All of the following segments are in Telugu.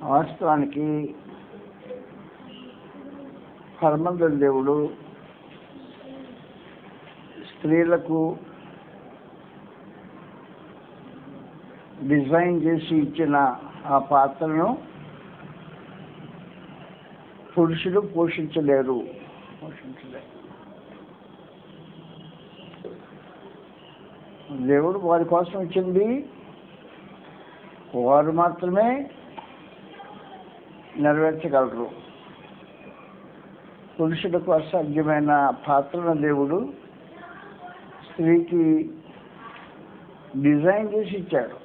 వాస్తవానికి హనుమంతుడి దేవుడు స్త్రీలకు డిజైన్ చేసి ఇచ్చిన ఆ పాత్రను పురుషులు పోషించలేరు. దేవుడు వారి కోసం ఇచ్చింది వారు మాత్రమే నెరవేర్చగలరు. పురుషులకు అసాధ్యమైన పాత్రను దేవుడు స్త్రీకి డిజైన్ చేసి ఇచ్చాడు.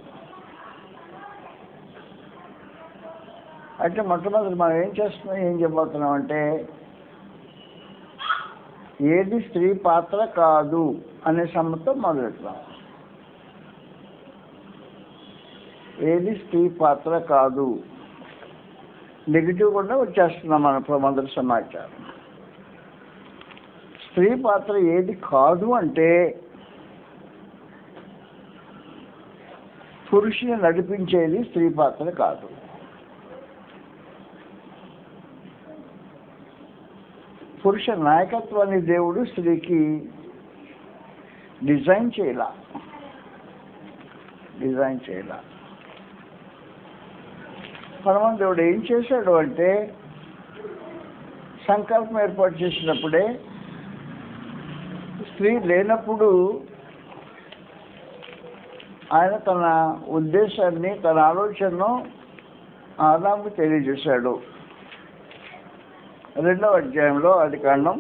అయితే మొట్టమొదటి మనం ఏం చెప్పబోతున్నాం అంటే, ఏది స్త్రీ పాత్ర కాదు అనే సమ్మతో మొదలెడతాం. ఏది స్త్రీ పాత్ర కాదు, నెగిటివ్ కూడా వచ్చేస్తున్నాం మన మొదటి సమాచారం. స్త్రీ పాత్ర ఏది కాదు అంటే, పురుషుని నడిపించేది స్త్రీ పాత్ర కాదు. పురుష నాయకత్వాన్ని దేవుడు స్త్రీకి డిజైన్ చేయాల. హనుమంతుడు ఏం చేశాడు అంటే, సంకల్పం ఏర్పాటు చేసినప్పుడే స్త్రీ లేనప్పుడు ఆయన తన ఉద్దేశాన్ని, తన ఆలోచనను ఆదాముకు తెలియజేశాడు. 2వ అధ్యాయంలో ఆదికాండం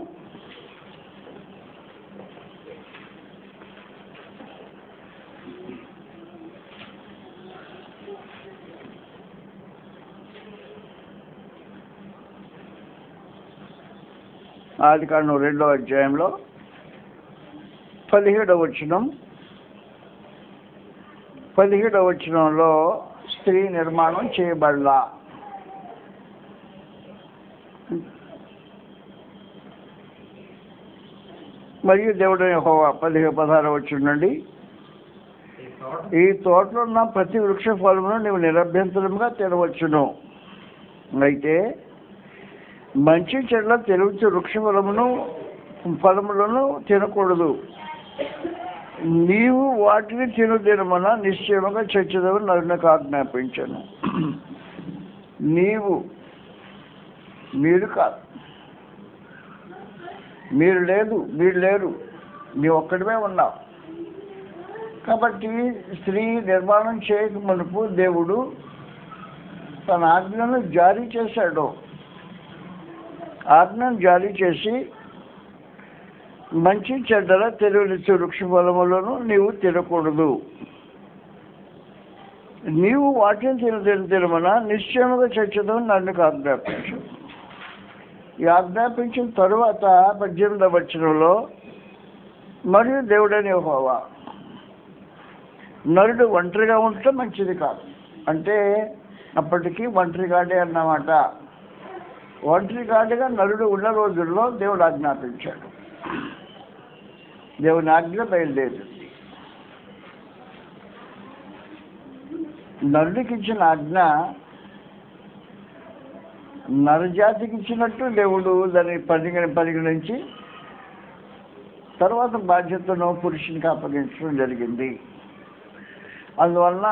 2వ అధ్యాయంలో 17వ వచనం. 17వ వచనంలో స్త్రీ నిర్మాణం చేయబడలా. మరియు దేవుడు యెహోవా 16వ వచనం నుండి, ఈ తోటలో ఉన్న ప్రతి వృక్ష ఫలమును నీవు నిరభ్యంతరముగా తినవచ్చును, అయితే మంచి చెడ్ల తెలివించే వృక్ష ఫలములను తినకూడదు. నీవు వాటిని తినమన నిశ్చయముగా చచ్చేదవని నరునికి ఆజ్ఞాపించాను. మీరు కాదు, మీరు లేరు, నీవు ఒక్కడిమే ఉన్నావు. కాబట్టి స్త్రీ నిర్మాణం చేయక మునుపు దేవుడు తన ఆజ్ఞను జారీ చేశాడు. ఆజ్ఞను జారీ చేసి, మంచి చెడ్డల తెలివినిచ్చే వృక్ష ఫలములను నీవు తినకూడదు, నీవు వాటిని తినమన నిశ్చయముగా చచ్చేదని నన్ను ఆజ్ఞాపించు. ఈ ఆజ్ఞాపించిన తరువాత 18వ వచనంలో, మరియు దేవుడైన యెహోవా, నరుడు ఒంటరిగా ఉండటం మంచిది కాదు. అంటే అప్పటికి ఒంటరిగాడే అన్నమాట. ఒంటరిగాడిగా నరుడు ఉన్న రోజుల్లో దేవుడు ఆజ్ఞాపించాడు. దేవుని ఆజ్ఞ బయలుదేరింది. నరుడికి ఇచ్చిన ఆజ్ఞ నరజాతికి ఇచ్చినట్టు దేవుడు దాన్ని పరిగణించి తర్వాత బాధ్యతను పురుషునికి అప్పగించడం జరిగింది. అందువలన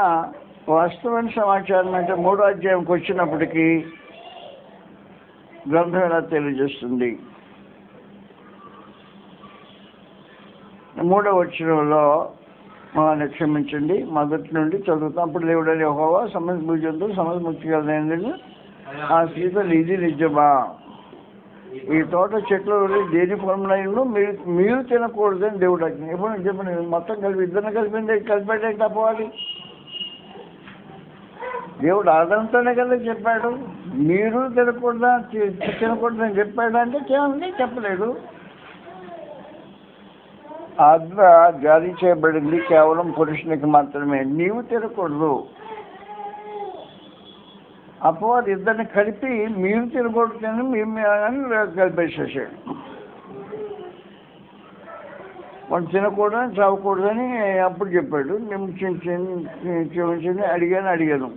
వాస్తవమైన సమాచారం అంటే 3వ అధ్యాయంకి వచ్చినప్పటికీ గ్రంథం ఎలా తెలియజేస్తుంది. 3వ వచనంలో క్షమించండి, మొదటి నుండి చదువుతాం. అప్పుడు దేవుడైన యెహోవా సమస్త భూజంతువులు సమస్త ముఖ్యమైన ఆ స్త్రీతో ఇది నిజమా, ఈ తోట చెట్లు దేని ఫలమునైనా మీరు తినకూడదని దేవుడు ఆజ్ఞ. ఎప్పుడు నేను చెప్పండి, మొత్తం కలిపి ఇద్దరిని కలిపేటట్టు అపవాది. దేవుడు ఆదంతోనే కదా చెప్పాడు, మీరు తినకూడదని చెప్పాడు అంటే చెప్పలేదు. ఆజ్ఞ జారీ చేయబడింది కేవలం పురుషునికి మాత్రమే, నీవు తినకూడదు. అపవాది ఇద్దరిని కలిపి మీరు తినకూడదని కలిపేసేసాడు. వాళ్ళు తినకూడదని చావకూడదని అప్పుడు చెప్పాడు. క్షమించండి అడిగాను.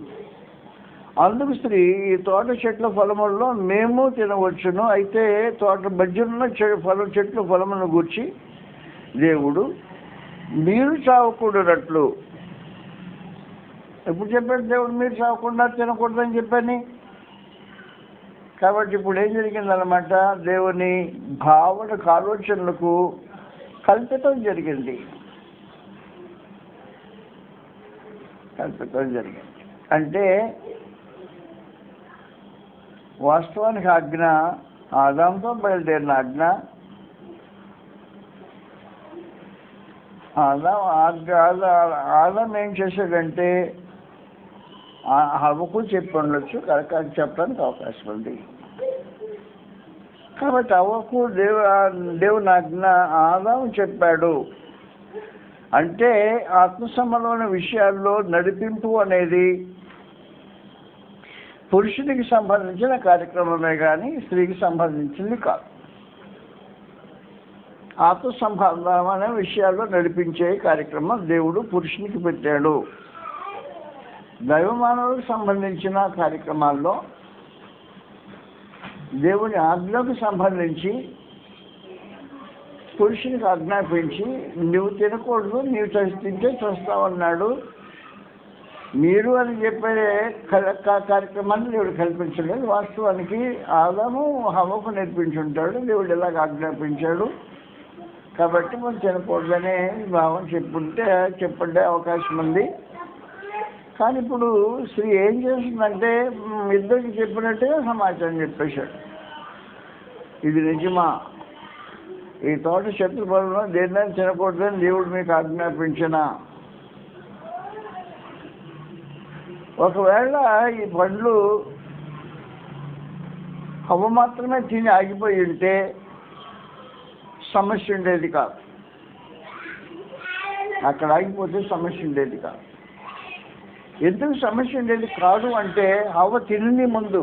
అందుకు స్త్రీ, ఈ తోట చెట్ల ఫలముల్లో మేము తినవచ్చును, అయితే తోట మధ్యలో చెట్ల ఫలములను గూర్చి దేవుడు మీరు చావకూడనట్లు. ఎప్పుడు చెప్పాడు దేవుడు మీరు చావకుండా తినకూడదని చెప్పని? కాబట్టి ఇప్పుడు ఏం జరిగిందనమాట, దేవుని భావనకు ఆలోచనలకు కల్పితం జరిగింది. అంటే వాస్తవానికి ఆజ్ఞ ఆదాంతో బయలుదేరిన ఆజ్ఞ. ఆదాం ఏం చేశాడంటే హవ్వకు చెప్పి ఉండొచ్చు, కరెక్ట్ చెప్పడానికి అవకాశం ఉంది. కాబట్టి హవ్వకు దేవుని ఆజ్ఞ ఆదాము చెప్పాడు. అంటే ఆత్మ సంబంధమైన విషయాల్లో నడిపింపు అనేది పురుషుడికి సంబంధించిన కార్యక్రమమే కానీ స్త్రీకి సంబంధించింది కాదు. ఆత్మ సంబంధమైన విషయాల్లో నడిపించే కార్యక్రమం దేవుడు పురుషునికి పెట్టాడు. దైవమానవులకు సంబంధించిన కార్యక్రమాల్లో దేవుని ఆజ్ఞకు సంబంధించి పురుషునికి ఆజ్ఞాపించి నువ్వు తినకూడదు, నీవు తింటే చూస్తావన్నాడు. మీరు అని చెప్పే కార్యక్రమాన్ని దేవుడు కల్పించలేదు. వాస్తవానికి ఆదాము హవ్వకు నేర్పించుంటాడు, దేవుడు ఎలాగ ఆజ్ఞాపించాడు. కాబట్టి మనం తినకూడదనే భావం చెప్పండే అవకాశం ఉంది. కానీ ఇప్పుడు స్త్రీ ఏం చేస్తుందంటే ఇద్దరికి చెప్పినట్టుగా సమాచారం చెప్పేశాడు. ఇది నిజమా? ఈ తోట చెట్ల ఫలంలో దేన్నైనా తినకూడదని దేవుడు మీకు ఆజ్ఞాపించినా? ఒకవేళ ఈ పండ్లు హవ్వ మాత్రమే తిని ఆగిపోయి ఉంటే సమస్య ఉండేది కాదు. అక్కడ ఆగిపోతే సమస్య ఉండేది కాదు. ఎందుకు సమస్య ఉండేది కాదు అంటే హవ్వ తిని ముందు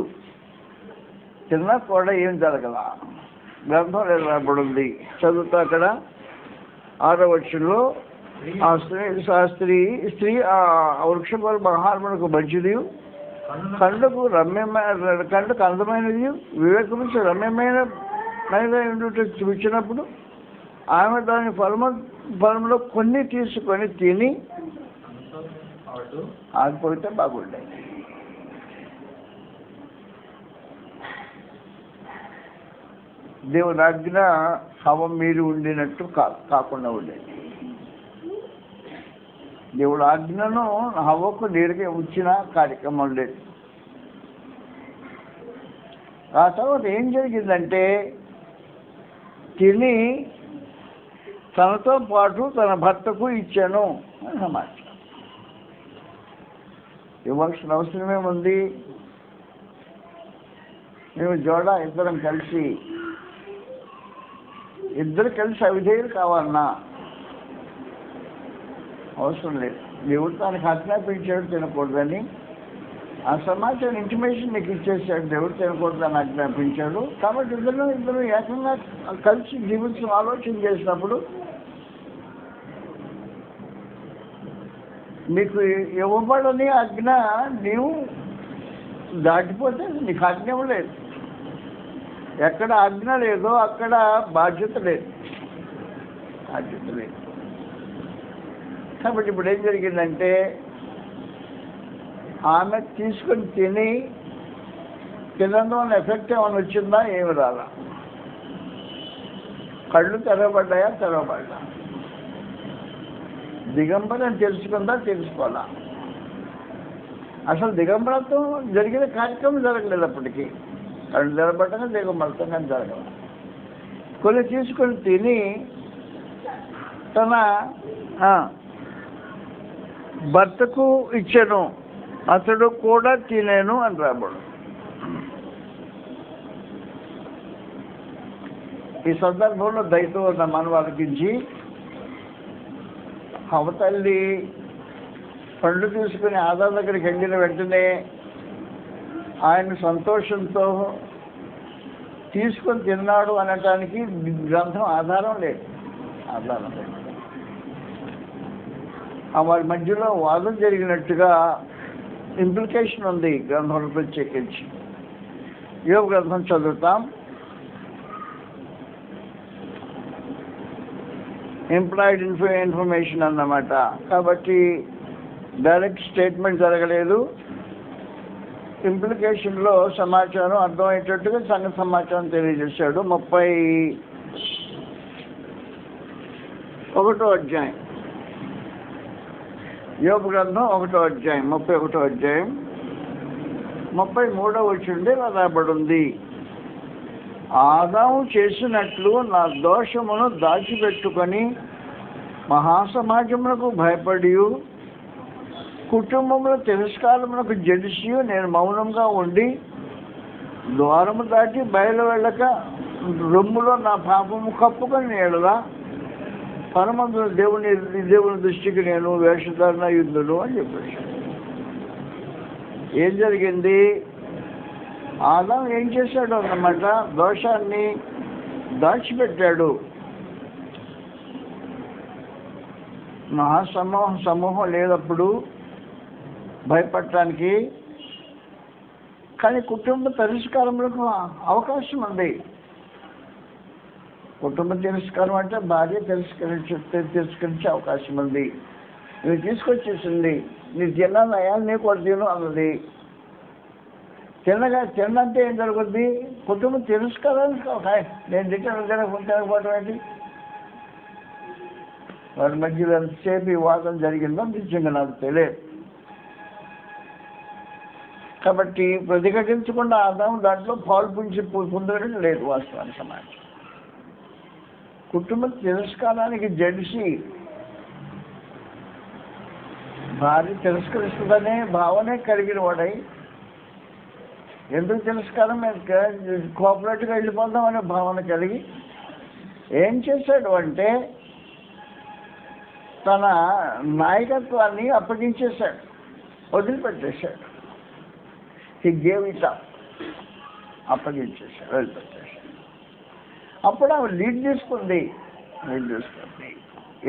తిన్నా కూడా ఏం జరగల. గ్రంథంలో రాబడింది, చదువుతా అక్కడ 6వ వచనంలో, స్త్రీ ఆ వృక్షఫల మహాత్ములకు మంచిది, కండ్లకు అందమైనది, వివేకము రమ్యమైన చూపించినప్పుడు ఆమె దాని ఫలంలో కొన్ని తీసుకొని తిని ఆగిపోతే బాగుండేది. దేవుని ఆజ్ఞ హవ్వ మీరు ఉండినట్టు కాకుండా ఉండేది. దేవుడు ఆజ్ఞను హవ్వకు నేరుగా ఉంచిన కార్యక్రమం లేదు. ఆ తర్వాత ఏం జరిగిందంటే తిని తనతో పాటు తన భర్తకు ఇచ్చాను అని సమాచారం. ఇవ్వాల్సిన అవసరమేముంది? మేము ఇద్దరు కలిసి అవిధేయులు కావాలన్నా అవసరం లేదు. దేవుడు తనకు ఆజ్ఞాపించాడు తినకూడదని. ఆ సమాచారం ఇంటిమేషన్ నీకు ఇచ్చేసాడు. దేవుడు తినకూడదని ఆజ్ఞాపించాడు. కాబట్టి ఇద్దరు ఏకంగా కలిసి జీవించడం ఆలోచన చేసినప్పుడు నీకు ఇవ్వబడని ఆజ్ఞ నీవు దాటిపోతే నీకు ఆజ్ఞ లేదు. ఎక్కడ ఆజ్ఞ లేదో అక్కడ బాధ్యత లేదు. కాబట్టి ఇప్పుడు ఏం జరిగిందంటే ఆమె తీసుకొని తినడం ఎఫెక్ట్ ఏమైనా వచ్చిందా? ఏమి రాలా. కళ్ళు తెరవబడ్డాయా? తెరవబడ్డా. దిగంబరం తెలుసుకోవాలా? అసలు దిగంబరత్వం జరిగిన కార్యక్రమం జరగలేదు. అప్పటికి కళ్ళు తెరవబడ్డాక దిగంబరత్వం కానీ జరగదు. కొన్ని తీసుకొని తిని తన భర్తకు ఇచ్చెను, అతడు కూడా తినేను అని రాబడు. ఈ సందర్భంలో దయతో ఉన్న మనం ఆలోచించి, అవతల్లి పండ్లు తీసుకుని ఆదాం దగ్గరికి వెళ్ళిన వెంటనే ఆయన సంతోషంతో తీసుకొని తిన్నాడు అనటానికి గ్రంథం ఆధారం లేదు. వారి మధ్యలో వాదం జరిగినట్టుగా ఇంప్లికేషన్ ఉంది గ్రంథంలో ప్రత్యేకించి. యోబు గ్రంథం చదువుతాం. ఎంప్లాయిడ్ ఇన్ఫర్మేషన్ అన్నమాట. కాబట్టి డైరెక్ట్ స్టేట్మెంట్ జరగలేదు. ఇంప్లికేషన్లో సమాచారం అర్థమయ్యేటట్టుగా సంఘ సమాచారం తెలియజేశాడు. 31వ అధ్యాయం యోబు గ్రంథం 1వ అధ్యాయం 31వ అధ్యాయం 33వ వచనం రాబడింది. ఆదాము చేసినట్లు నా దోషమును దాచిపెట్టుకొని మహాసమాజమునకు భయపడి కుటుంబంలో తిరస్కారమునకు జడిసి నేను మౌనంగా ఉండి ద్వారము దాటి బయలు వెళ్ళక రొమ్ములో నా పాపము కప్పుకొని నేడలా పరమందు దేవుని దృష్టికి నేను వేషధారణ యుద్ధులు అని చెప్పేసి. ఏం జరిగింది? ఆదాం ఏం చేశాడు అన్నమాట, దోషాన్ని దాచిపెట్టాడు. సమూహం లేనప్పుడు భయపడటానికి, కానీ కుటుంబ తిరస్కారములకు అవకాశం ఉంది. కుటుంబ తిరస్కారం అంటే భార్య తిరస్కరించే అవకాశం ఉంది. నువ్వు తీసుకొచ్చేసింది, నీ తిన్నానయా నీ కూడా తిను అన్నది. తిన్నంటే ఏం జరుగుద్ది? కుటుంబం తిరస్కారానికి నేను తినకపోవడం ఏంటి? వారి మధ్యలో ఎంతసేపు ఈ వాదం జరిగిందో నిజంగా నాకు తెలియదు. కాబట్టి ప్రతిఘటించకుండా ఆదాము దాంట్లో పాలు పొందడం లేదు. వాస్తవానికి సమాజం కుటుంబ తిరస్కారానికి జడిసి భార్య తిరస్కరిస్తుందనే భావనే కలిగిన వాడై, ఎందుకు తిరస్కారం కోఆపరేట్గా వెళ్ళిపోదాం అనే భావన కలిగి ఏం చేశాడు అంటే తన నాయకత్వాన్ని అప్పగించేశాడు, వదిలిపెట్టేశాడు. హి గేవ్ ఇట్ అప్, అప్పగించేశాడు, వదిలిపెట్టేశాడు. అప్పుడు ఆమె లీడ్ తీసుకుంది.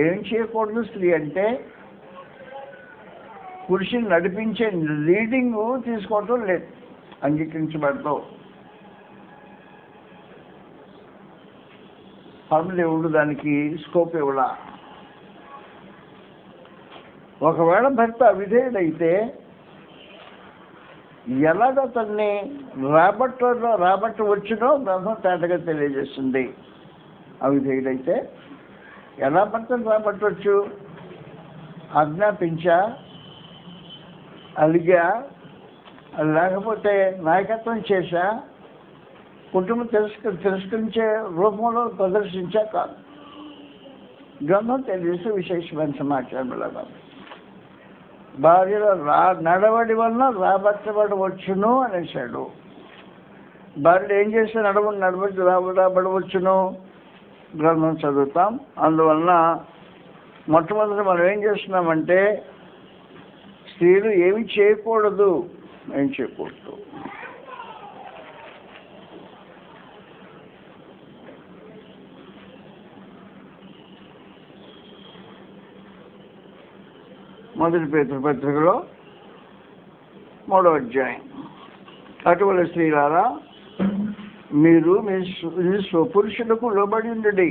ఏం చేయకూడదు స్త్రీ అంటే పురుషుని నడిపించే లీడింగ్ తీసుకోవటం లేదు, అంగీకరించబడతావు. పరమదేవుడు దానికి స్కోప్ ఇవ్వడా. ఒకవేళ భర్త అవిధేయుడైతే ఎలాగ అతన్ని రాబట్టవచ్చునో గ్రంథం తేటగా తెలియజేస్తుంది. అవిధేయుడైతే ఎలా భర్తను రాబట్టవచ్చు? ఆజ్ఞాపించా, అలిగా, లేకపోతే నాయకత్వం చేశా, కుటుంబం తిరస్కరించే రూపంలో ప్రదర్శించా కాదు. గ్రంథం తెలియజేసే విశేషమైన సమాచారం లాగా భార్యలో నడవడి వలన రాబట్టబడవచ్చును అనేసాడు. భార్యలు ఏం చేస్తే రాబడవచ్చును గ్రంథం చదువుతాం. అందువలన మొట్టమొదటి మనం ఏం చేస్తున్నామంటే స్త్రీలు ఏమి చేయకూడదు. మొదటి పేతురు పత్రికలో 3వ అధ్యాయం, అటువంటి స్త్రీలారా మీరు మీ స్వపురుషులకు లోబడి ఉండండి.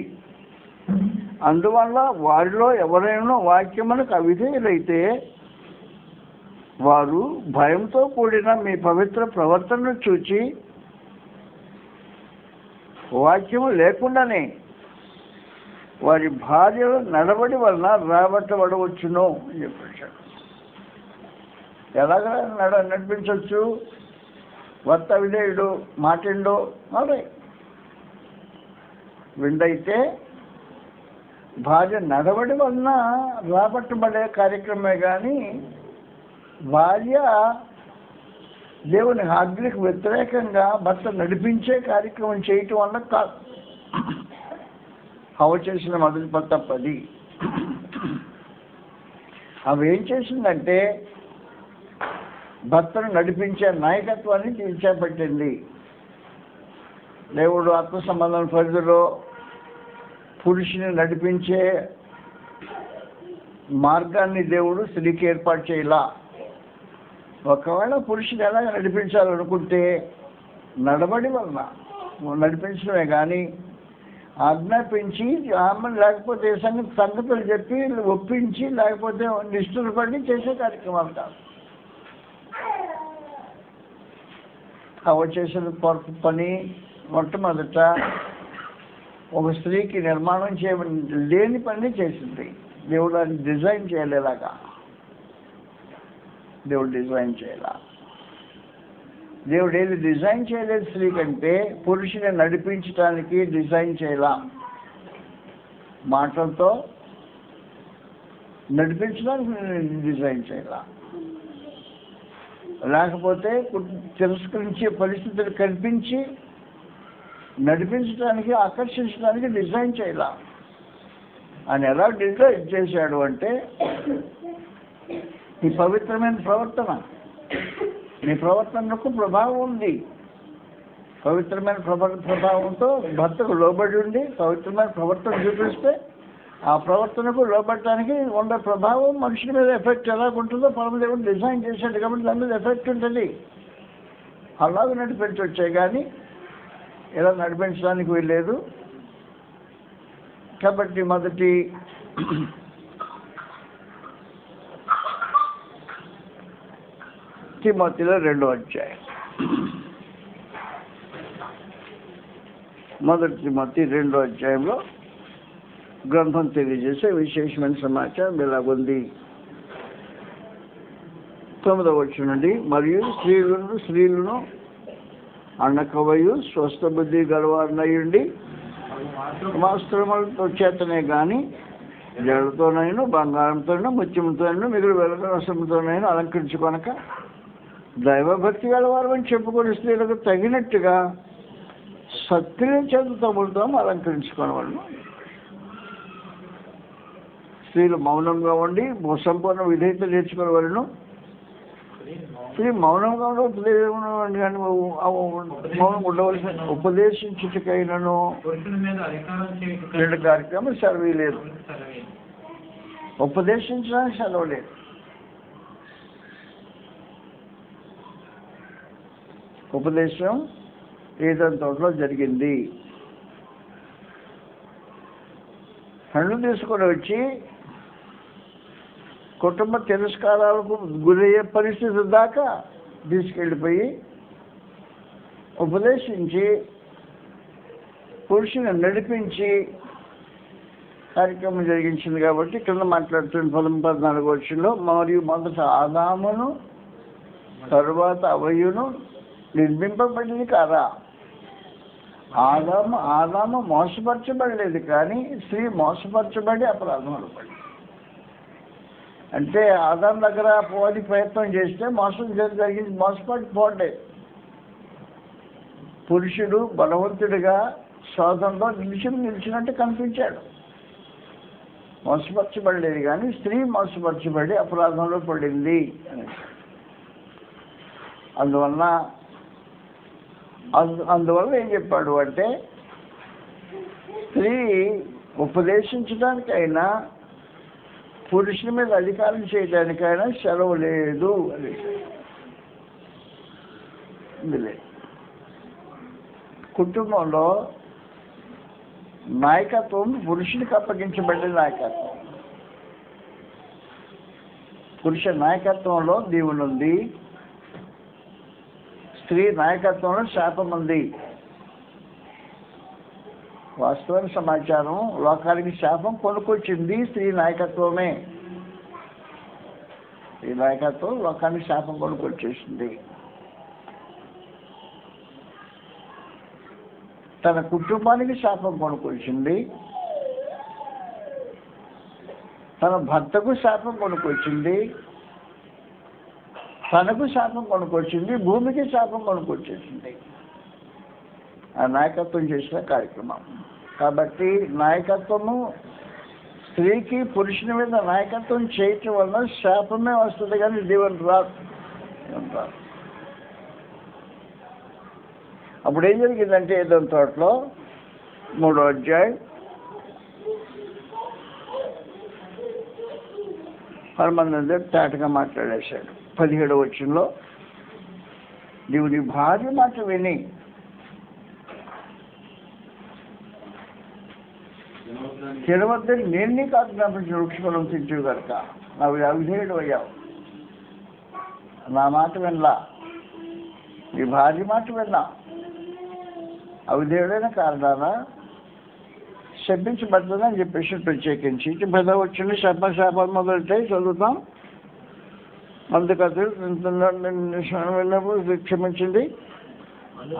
అందువల్ల వారిలో ఎవరైనా వాక్యమునకు అవిధేయులైతే వారు భయంతో కూడిన మీ పవిత్ర ప్రవర్తనను చూచి వాక్యము లేకుండానే వారి భార్యల నడవడి వలన రాబట్టబడవచ్చును అని చెప్పాడు. ఎలాగ నడిపించవచ్చు? భర్త విధేయుడు, మాటిండో, అదే విండైతే భార్య నడవడి వలన రాబట్టబడే కార్యక్రమే కానీ భార్య దేవుని ఆజ్ఞకు వ్యతిరేకంగా భర్త నడిపించే కార్యక్రమం చేయటం వల్ల కాదు. హవ్వ చేసిన మొదటి తప్పది. అవి ఏం చేసిందంటే భర్తను నడిపించే నాయకత్వాన్ని చేపట్టింది. దేవుడు ఆత్మ సంబంధం పరిధిలో పురుషుని నడిపించే మార్గాన్ని దేవుడు స్త్రీకి ఏర్పాటు చేయాల. ఒకవేళ పురుషుని ఎలా నడిపించాలనుకుంటే నడబడి వలన నడిపించడమే కానీ ఆజ్ఞాపించి ఆమె లేకపోతే సంగతులు చెప్పి ఒప్పించి లేకపోతే నిష్ఠురపడి చేసే కార్యక్రమాలు కాదు. అవ చేసిన పని మొట్టమొదట ఒక స్త్రీకి నిర్మాణం లేని పని చేసింది. దేవుడు అది డిజైన్ చేయలేలాగా దేవుడు డిజైన్ చేయాల. దేవుడు ఏది డిజైన్ చేయలేదు స్త్రీ కంటే పురుషుని నడిపించడానికి డిజైన్ చేయాల. మాటలతో నడిపించడానికి డిజైన్ చేయాల. లేకపోతే తిరస్కరించే పరిస్థితులు కల్పించి నడిపించడానికి ఆకర్షించడానికి డిజైన్ చేయాల. ఆయన ఎలా డిజైన్ చేశాడు అంటే నీ పవిత్రమైన ప్రవర్తన, నీ ప్రవర్తనకు ప్రభావం ఉంది. పవిత్రమైన ప్రభావంతో భర్తకు లోబడి ఉండి పవిత్రమైన ప్రవర్తన చూపిస్తే ఆ ప్రవర్తనకు లోబడటానికి ఉండే ప్రభావం మనుషుల మీద ఎఫెక్ట్ ఎలాగుంటుందో పరమదేవుడు డిజైన్ చేశాడు కాబట్టి దాని మీద ఎఫెక్ట్ ఉంటుంది. అలాగే నడిపించవచ్చాయి కానీ ఇలా నడిపించడానికి వీల్లేదు. కాబట్టి మొదటి తిమోతిలో 2వ అధ్యాయం, మొదటి తిమోతి 2వ అధ్యాయంలో గ్రంథం తెలియజేసే విశేషమైన సమాచారం ఇలాగుంది. 9వ వచనం నుండి, మరియు స్త్రీలను అన్నకవయు స్వస్థ బుద్ధి గలవారినయుండి వస్త్రములతో చేతనే కానీ జడతోనైనా బంగారంతోనైనా ముత్యంతోనైనా మిగులు వెలసంతోనైనా అలంకరించుకొనక దైవభక్తి గలవారు అని చెప్పుకొని స్త్రీలకు తగినట్టుగా సక్రియ చేతులతో అలంకరించుకోవాలను. స్త్రీలు మౌనంగా ఉండి సంపూర్ణ విధేయత నేర్చుకోవాలను. స్త్రీ మౌనంగా మౌనం ఉండవలసిన ఉపదేశించుటకైనను 2 కార్యక్రమం సెలవు లేదు. ఉపదేశించడానికి సెలవు లేదు. ఉపదేశం ఏదైనా తోటలో జరిగింది. హండ్లు తీసుకొని వచ్చి కుటుంబ తిరస్కారాలకు గురయ్యే పరిస్థితి దాకా తీసుకెళ్ళిపోయి ఉపదేశించి పురుషుని నడిపించి కార్యక్రమం జరిగించింది. కాబట్టి కింద మాట్లాడుతున్న 14 వచనంలో, మరియు మొదట ఆదామును తరువాత అవ్వయును నిర్మింపబడింది కాదా? ఆదాము మోసపరచబడలేదు కానీ స్త్రీ మోసపరచబడి అపరాధంలో పడి. అంటే ఆదాము దగ్గర పోని ప్రయత్నం చేస్తే మోసం జరిగింది, మోసపడిపోండి. పురుషుడు బలవంతుడిగా శోధనలో నిలిచినట్టు కనిపించాడు. మోసపరచబడలేదు కానీ స్త్రీ మోసపరచబడి అపరాధంలో పడింది. అందువల్ల ఏం చెప్పాడు అంటే స్త్రీ ఉపదేశించడానికైనా పురుషుని మీద అధికారం చేయడానికైనా సెలవు లేదు అని. కుటుంబంలో నాయకత్వం పురుషునికి అప్పగించబడిన నాయకత్వం. పురుష నాయకత్వంలో దేవుని ఉంది, స్త్రీ నాయకత్వంలో శాపం ఉంది. వాస్తవానికి సమాచారం లోకానికి శాపం కొనుక్కొచ్చింది స్త్రీ నాయకత్వమే. ఈ నాయకత్వం లోకానికి శాపం కొనుక్కొచ్చేసింది. తన కుటుంబానికి శాపం కొనుక్కొచ్చింది, తన భర్తకు శాపం కొనుక్కొచ్చింది, తనకు శాపం కొనుక్కొచ్చింది, భూమికి శాపం కొనుక్కొచ్చేసింది ఆ నాయకత్వం చేసిన కార్యక్రమం. కాబట్టి నాయకత్వము స్త్రీకి పురుషుని మీద నాయకత్వం చేయటం వలన శాపమే వస్తుంది, కానీ దేవుని రాదు. అప్పుడు ఏం జరిగిందంటే ఏదో తోటలో 3వ అధ్యాయం 10 తేటగా మాట్లాడేశాడు. 17వ వచనంలో, నీవు నీ భార్య మాట విని తినవద్దని నేను నీకు ఆజ్ఞాపించిన వృక్షఫలం తింటూ కనుక నాకు అవిధేయుడు అయ్యావు. నా మాట వినలా, నీ భార్య మాట విన్నా, అవిధేయుడైన కారణాన శపించబడుతుందని చెప్పేసి ప్రత్యేకించి 10వ వచనం శాపాలు మొదలెట్టాయి. చదువుతాం. అందుకు అతడు వెళ్ళినప్పుడు క్షమించింది.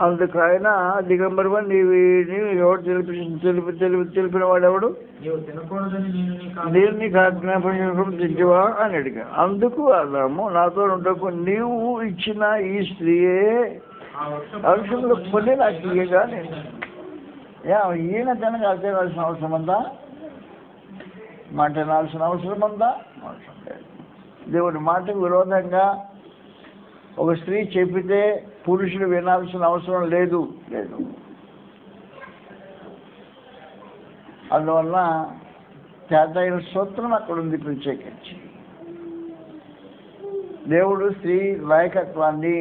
అందుకు ఆయన దిగంబరమని నీవు ఎవడు తెలిపిన వాడెవడు, నేను నీకు ఆజ్ఞాపించడం తింటివా అని అడిగాను. అందుకు అన్నాము, నాతో ఉండకు నీవు ఇచ్చిన ఈ స్త్రీయే అవసరంలో కొన్ని నాకు ఇయ్యగా నేను ఈయన తనకు అర్థనాల్సిన అవసరం ఉందా, మాట వినాల్సిన అవసరం ఉందా? అవసరం లేదు. దేవుడి మాటకు విరోధంగా ఒక స్త్రీ చెప్పితే పురుషుడు వినాల్సిన అవసరం లేదు. అందువల్ల తేటైన సూత్రం అక్కడ ఉంది ప్రత్యేకించి. దేవుడు స్త్రీ నాయకత్వాన్ని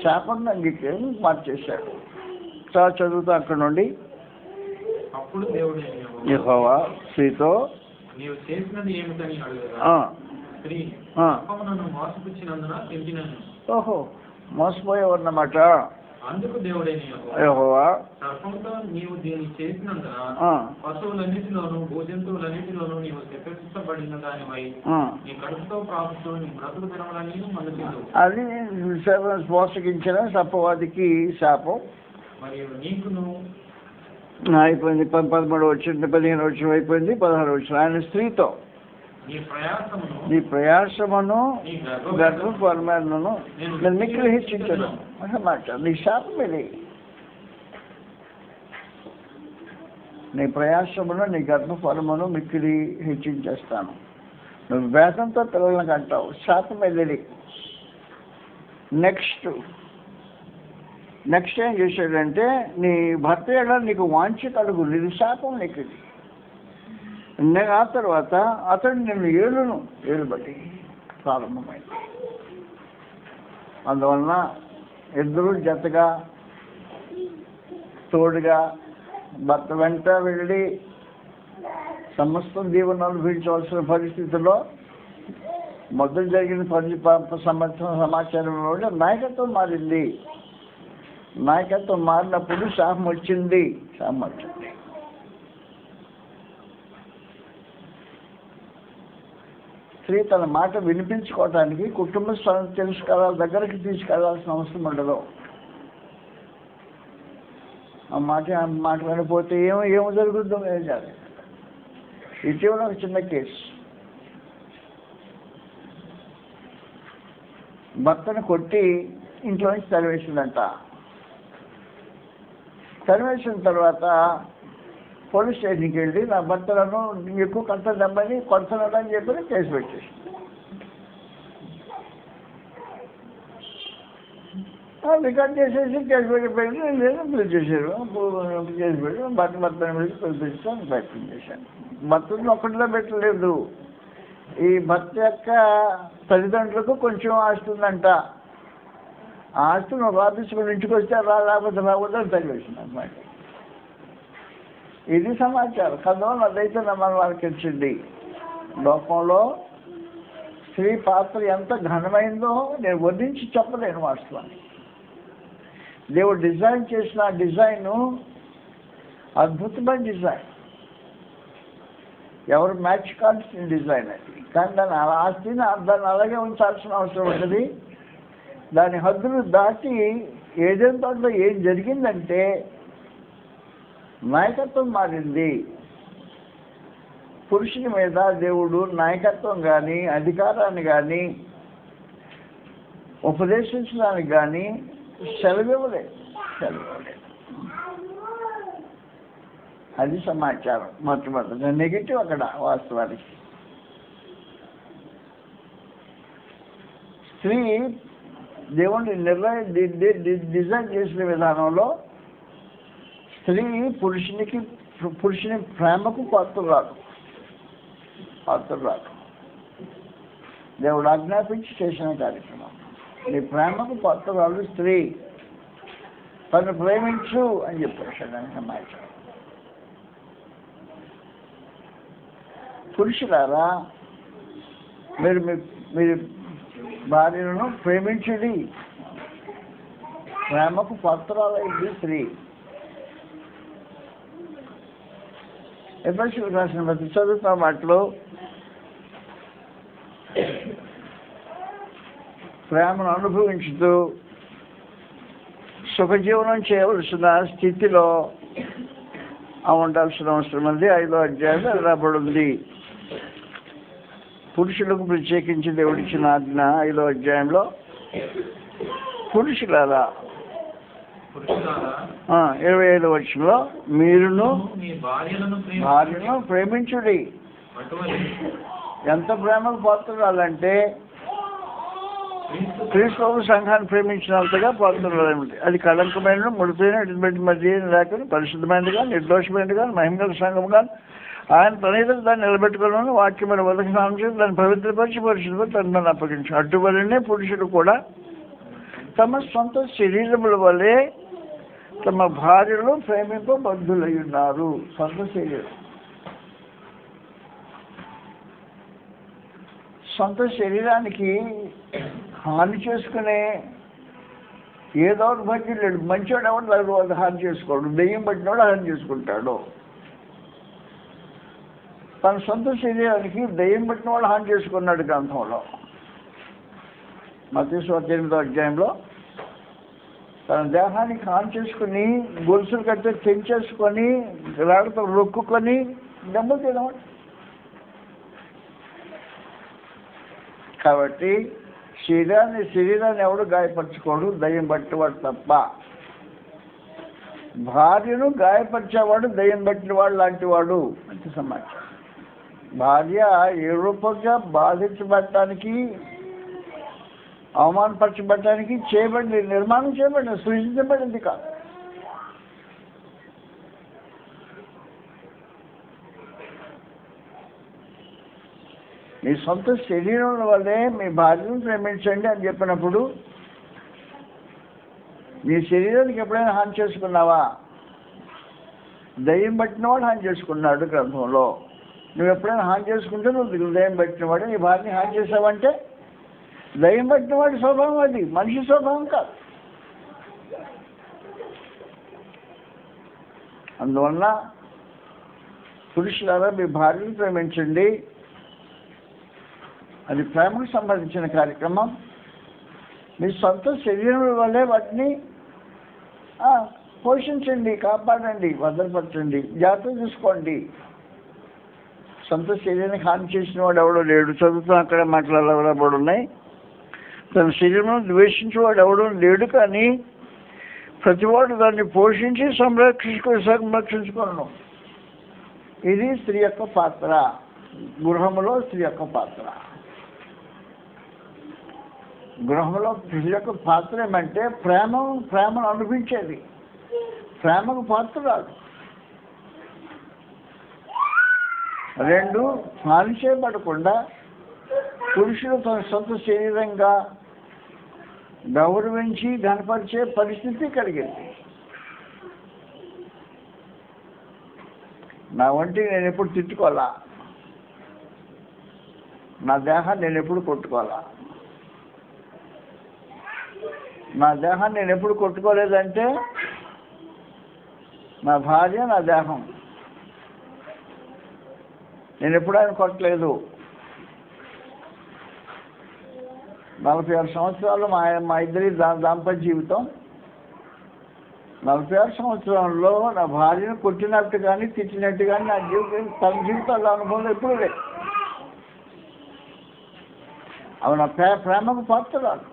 శాపంగా అంగీకరించి మార్చేశాడు. చాలా చదువుతా అక్కడ నుండి. అప్పుడు దేవుడు యెహోవా స్త్రీతో, నీవు చేసినది ఏమిటని అడుగుతా. స్త్రీ, నన్ను మోసపుచ్చినందున తింటినాను. ఓహో, మోసపోయేవన్నమాట. అందుకు దేవుడైన యెహోవా, సర్పంతో నీవు దీన్ని చేసినందున పశువులన్నిటిలోను భూజంతువులన్నిటిలోను నీవు శపించబడిన దానివై నీ కడుపుతో ప్రాపుతూ నీ బ్రతుకు దినములన్నీ మనుషులు. అది మోసగించిన సర్పవాదికి శాపం. మరియు నీకును అయిపోయింది. 13వ వచనం 15వ వచనం అయిపోయింది. 16వ వచనం, ఆయన స్త్రీతో నీ ప్రయాసమును గర్భఫలమును నేను మిక్కిలి హెచ్చించను అన్నమాట. నీ శాపం ఇది. నీ ప్రయాసమును నీ గర్భఫలమును మిక్కిలి హెచ్చించేస్తాను. నువ్వు వేతంతో పిల్లలను కంటావు. శాపం ఇది. నెక్స్ట్ ఏం చేశాడంటే, నీ భర్త ఎడ నీకు వాంఛ కలుగు, ఇది శాపం నీకు ఇది. ఆ తర్వాత అతడు నిన్ను ఏలు బట్టి ప్రారంభమైంది. అందువలన ఇద్దరు జతగా తోడుగా భర్త వెంట వెళ్ళి సమస్త దీవెనలు అనుభవించవలసిన పరిస్థితుల్లో మొదలు జరిగిన సమాచారంలో నాయకత్వం మారింది. నాయకత్వం మారినప్పుడు శాపం వచ్చింది. స్త్రీ తన మాట వినిపించుకోవటానికి కుటుంబ తెలుసుకోవాల దగ్గరికి తీసుకెళ్లాల్సిన అవసరం ఉండదు. ఆ మాట వినిపోతే ఏమో జరుగుతుందో ఏం చేయాలి. ఇటీవల ఒక చిన్న కేసు, భర్తను కొట్టి ఇంట్లో నుంచి తరివేసిందంట. తరివేసిన తర్వాత పోలీస్ స్టేషన్కి వెళ్ళి నా భర్తలను ఎక్కువ కట్ట దెబ్బని కొడుతున్నాడని చెప్పి కేసు పెట్టేసి రికార్డ్ చేసేసి కేసు పెట్టిపోయింది. నేను పిలిచేసారు. కేసు పెట్టి భర్తను పిలిపించడానికి ప్రయత్నం చేశాను. భర్తను ఒక్కటిలో పెట్టలేదు. ఈ భర్త యొక్క తల్లిదండ్రులకు కొంచెం ఆస్తి ఉందంట. ఆ ఆస్తి నువ్వు రాపించుకుని ఇంటికి వస్తే లేకపోతే రావద్దని తగిలేసింది అన్నమాట. ఇది సమాచారం. కథలో అదైతే మన వాళ్ళకి వచ్చింది. లోకంలో స్త్రీ పాత్ర ఎంత ఘనమైందో నేను వర్ణించి చెప్పలేను వాస్తవాన్ని. దేవుడు డిజైన్ చేసిన డిజైను అద్భుతమైన డిజైన్. ఎవరు మ్యాచ్ కాల్సిన డిజైన్ అది. కానీ దాన్ని అలాగే ఉంచాల్సిన అవసరం ఉంటుంది. దాని హద్దులు దాటి ఏదైనా తోటలో ఏం జరిగిందంటే నాయకత్వం మారింది. పురుషుని మీద దేవుడు నాయకత్వం కానీ అధికారాన్ని కానీ ఉపదేశించడానికి కానీ సెలవివ్వలేదు. అది సమాచారం. మొట్టమొదటి నెగిటివ్ అక్కడ వాస్తవానికి. స్త్రీ దేవుని డిజైన్ చేసిన విధానంలో స్త్రీ పురుషుని ప్రేమకు పాత్రురాలు. దేవుడు ఆజ్ఞాపించి చేసిన కార్యక్రమం. నీ ప్రేమకు పాత్రురాలు స్త్రీ, తను ప్రేమించు అని చెప్పేసాడు సమాచారం. పురుషులారా, మీరు భార్యను ప్రేమించుడి. ప్రేమకు పాత్రురాలైంది స్త్రీ. ఎఫెసీయులకు రాసిన పత్రిక చదువుతున్న మాటలో ప్రేమను అనుభవించుతూ సుఖజీవనం చేయవలసిన స్థితిలో ఉండాల్సిన అవసరం ఉంది. 5వ అధ్యాయంలో రాబడింది. పురుషులకు ప్రత్యేకించి దేవుడిచ్చిన ఆజ్ఞ 5వ అధ్యాయంలో, పురుషులారా 25వ వచనంలో మీరును భార్యను ప్రేమించుడి. ఎంత ప్రేమకు పాత్రురాలంటే క్రీస్తు సంఘాన్ని ప్రేమించినంతగా పాత్రురాలంటే అది కళంకమైన ముడిపోయిన ఇటువంటి మధ్య లేకుండా పరిశుద్ధమైనదిగా నిర్దోషమైనదిగా మహిమగల సంఘముగా ఆయన తన ఎదురు దాన్ని నిలబెట్టుకోవాలని వాక్యమైన వదక స్నానం చేసి దాన్ని పవిత్రపరిచి పరిశుద్ధపరిచి తనను అప్పగించు. అటువలనే పురుషుడు కూడా తమ సొంత శరీరముల వలె తమ భార్యలు ప్రేమింపబద్ధులై ఉన్నారు. సొంత శరీరం, సొంత శరీరానికి హాని చేసుకునే ఏ దౌర్భాగ్యం లేడు. మంచివాడు ఎవరు హాని చేసుకోడు, దెయ్యం పట్టినవాడు హాని చేసుకుంటాడు. తన సొంత శరీరానికి దెయ్యం పట్టిన వాడు హాని చేసుకున్నాడు గ్రంథంలో. మత్తయి సువార్త 8వ అధ్యాయంలో తన దేహానికి హాని చేసుకుని గొలుసులు కట్టే తెంచేసుకొని రాళ్ళతో రొక్కుకొని దెబ్బలు తినవాడు. కాబట్టి శరీరాన్ని ఎవడు గాయపరచుకోడు, దయ్యం పట్టినవాడు తప్ప. భార్యను గాయపరిచేవాడు దయ్యం పట్టినవాడు లాంటి వాడు అంటే సమాచారం. భార్య ఏ రూపంగా బాధించబడటానికి, అవమానపరచబడటానికి చేయబడింది, నిర్మాణం చేయబడింది, సృజించబడింది కాదు. మీ సొంత శరీరం వల్లే మీ భార్యను ప్రేమించండి అని చెప్పినప్పుడు నీ శరీరానికి ఎప్పుడైనా హాని చేసుకున్నావా? దయ్యం పట్టినవాడు హాని చేసుకున్నాడు గ్రంథంలో. నువ్వు ఎప్పుడైనా హాని చేసుకుంటే నువ్వు దయ్యం పట్టినవాడు. నీ భార్యని హాని చేసావంటే దయ్యం పట్టినవాడి స్వభావం, అది మనిషి స్వభావం కాదు. అందువల్ల పురుషులారా మీ భార్యను ప్రేమించండి. అది ప్రేమకు సంబంధించిన కార్యక్రమం. మీ సొంత శరీరం వల్లే వాటిని పోషించండి, కాపాడండి, భద్రపరచండి, జాగ్రత్త చూసుకోండి. సొంత శరీరానికి హాని చేసిన వాడు ఎవడో లేడు. చదువుతున్న అక్కడే మాట్లాడబడి ఉన్నాయి. తన శరీరం ద్వేషించేవాడు ఎవడో లేడు, కానీ ప్రతివాడు దాన్ని పోషించి సంరక్షించుకోను. ఇది స్త్రీ యొక్క పాత్ర, గృహంలో స్త్రీ యొక్క పాత్ర. గృహంలో స్త్రీ యొక్క పాత్ర ఏమంటే ప్రేమను అనిపించేది, ప్రేమకు పాత్రరాలు. 2 హాని చేయబడకుండా పురుషుడు తన సొంత శరీరంగా గౌరవించి ఘనపరిచే పరిస్థితి కలిగింది. నా ఒంటిని నేను ఎప్పుడు తిట్టుకోవాలా, నా దేహాన్ని నేను ఎప్పుడు కొట్టుకోవాలా. నా దేహాన్ని నేను ఎప్పుడు కొట్టుకోలేదంటే నా భార్య, నా దేహం నేను ఎప్పుడు ఆయన కొట్టలేదు. 46 సంవత్సరాలు మా ఇద్దరి దాంపత్య జీవితం 46 సంవత్సరంలో నా భార్యను కొట్టినట్టు కానీ తిట్టినట్టు కానీ నా తన జీవితాల్లో అనుభవం ఎప్పుడు లేదు. అవి నా ప్రేమకు పాత్రరాలు.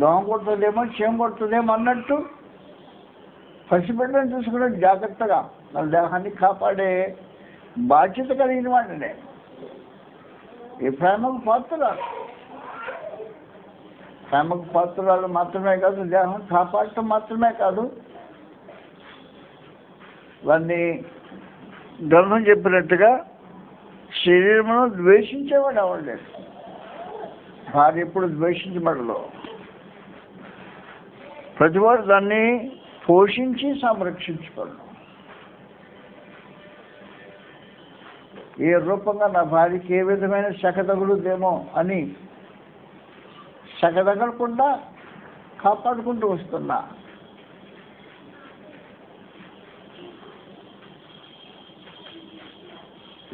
దోమ కొడుతుందేమో చేమ కొడుతుందేమో అన్నట్టు పసిబిడ్డను చూసుకునే జాగ్రత్తగా నా దేహాన్ని కాపాడే బాధ్యత కలిగిన వాడిని నేను. ఈ ప్రేమకు పాత్రరాలు. ప్రేమకు పాత్రరాలు మాత్రమే కాదు, దేహం కాపాడటం మాత్రమే కాదు, వాడిని గ్రంథం చెప్పినట్టుగా శరీరమును ద్వేషించేవాడు ఎవరు లేదు. భార్య ఎప్పుడు ద్వేషించబడదు. ప్రతివాడు దాన్ని పోషించి సంరక్షించుకోడు. ఏ రూపంగా నా భార్యకి ఏ విధమైన శక తగులుదేమో అని శక తగలకుండా కాపాడుకుంటూ వస్తున్నా.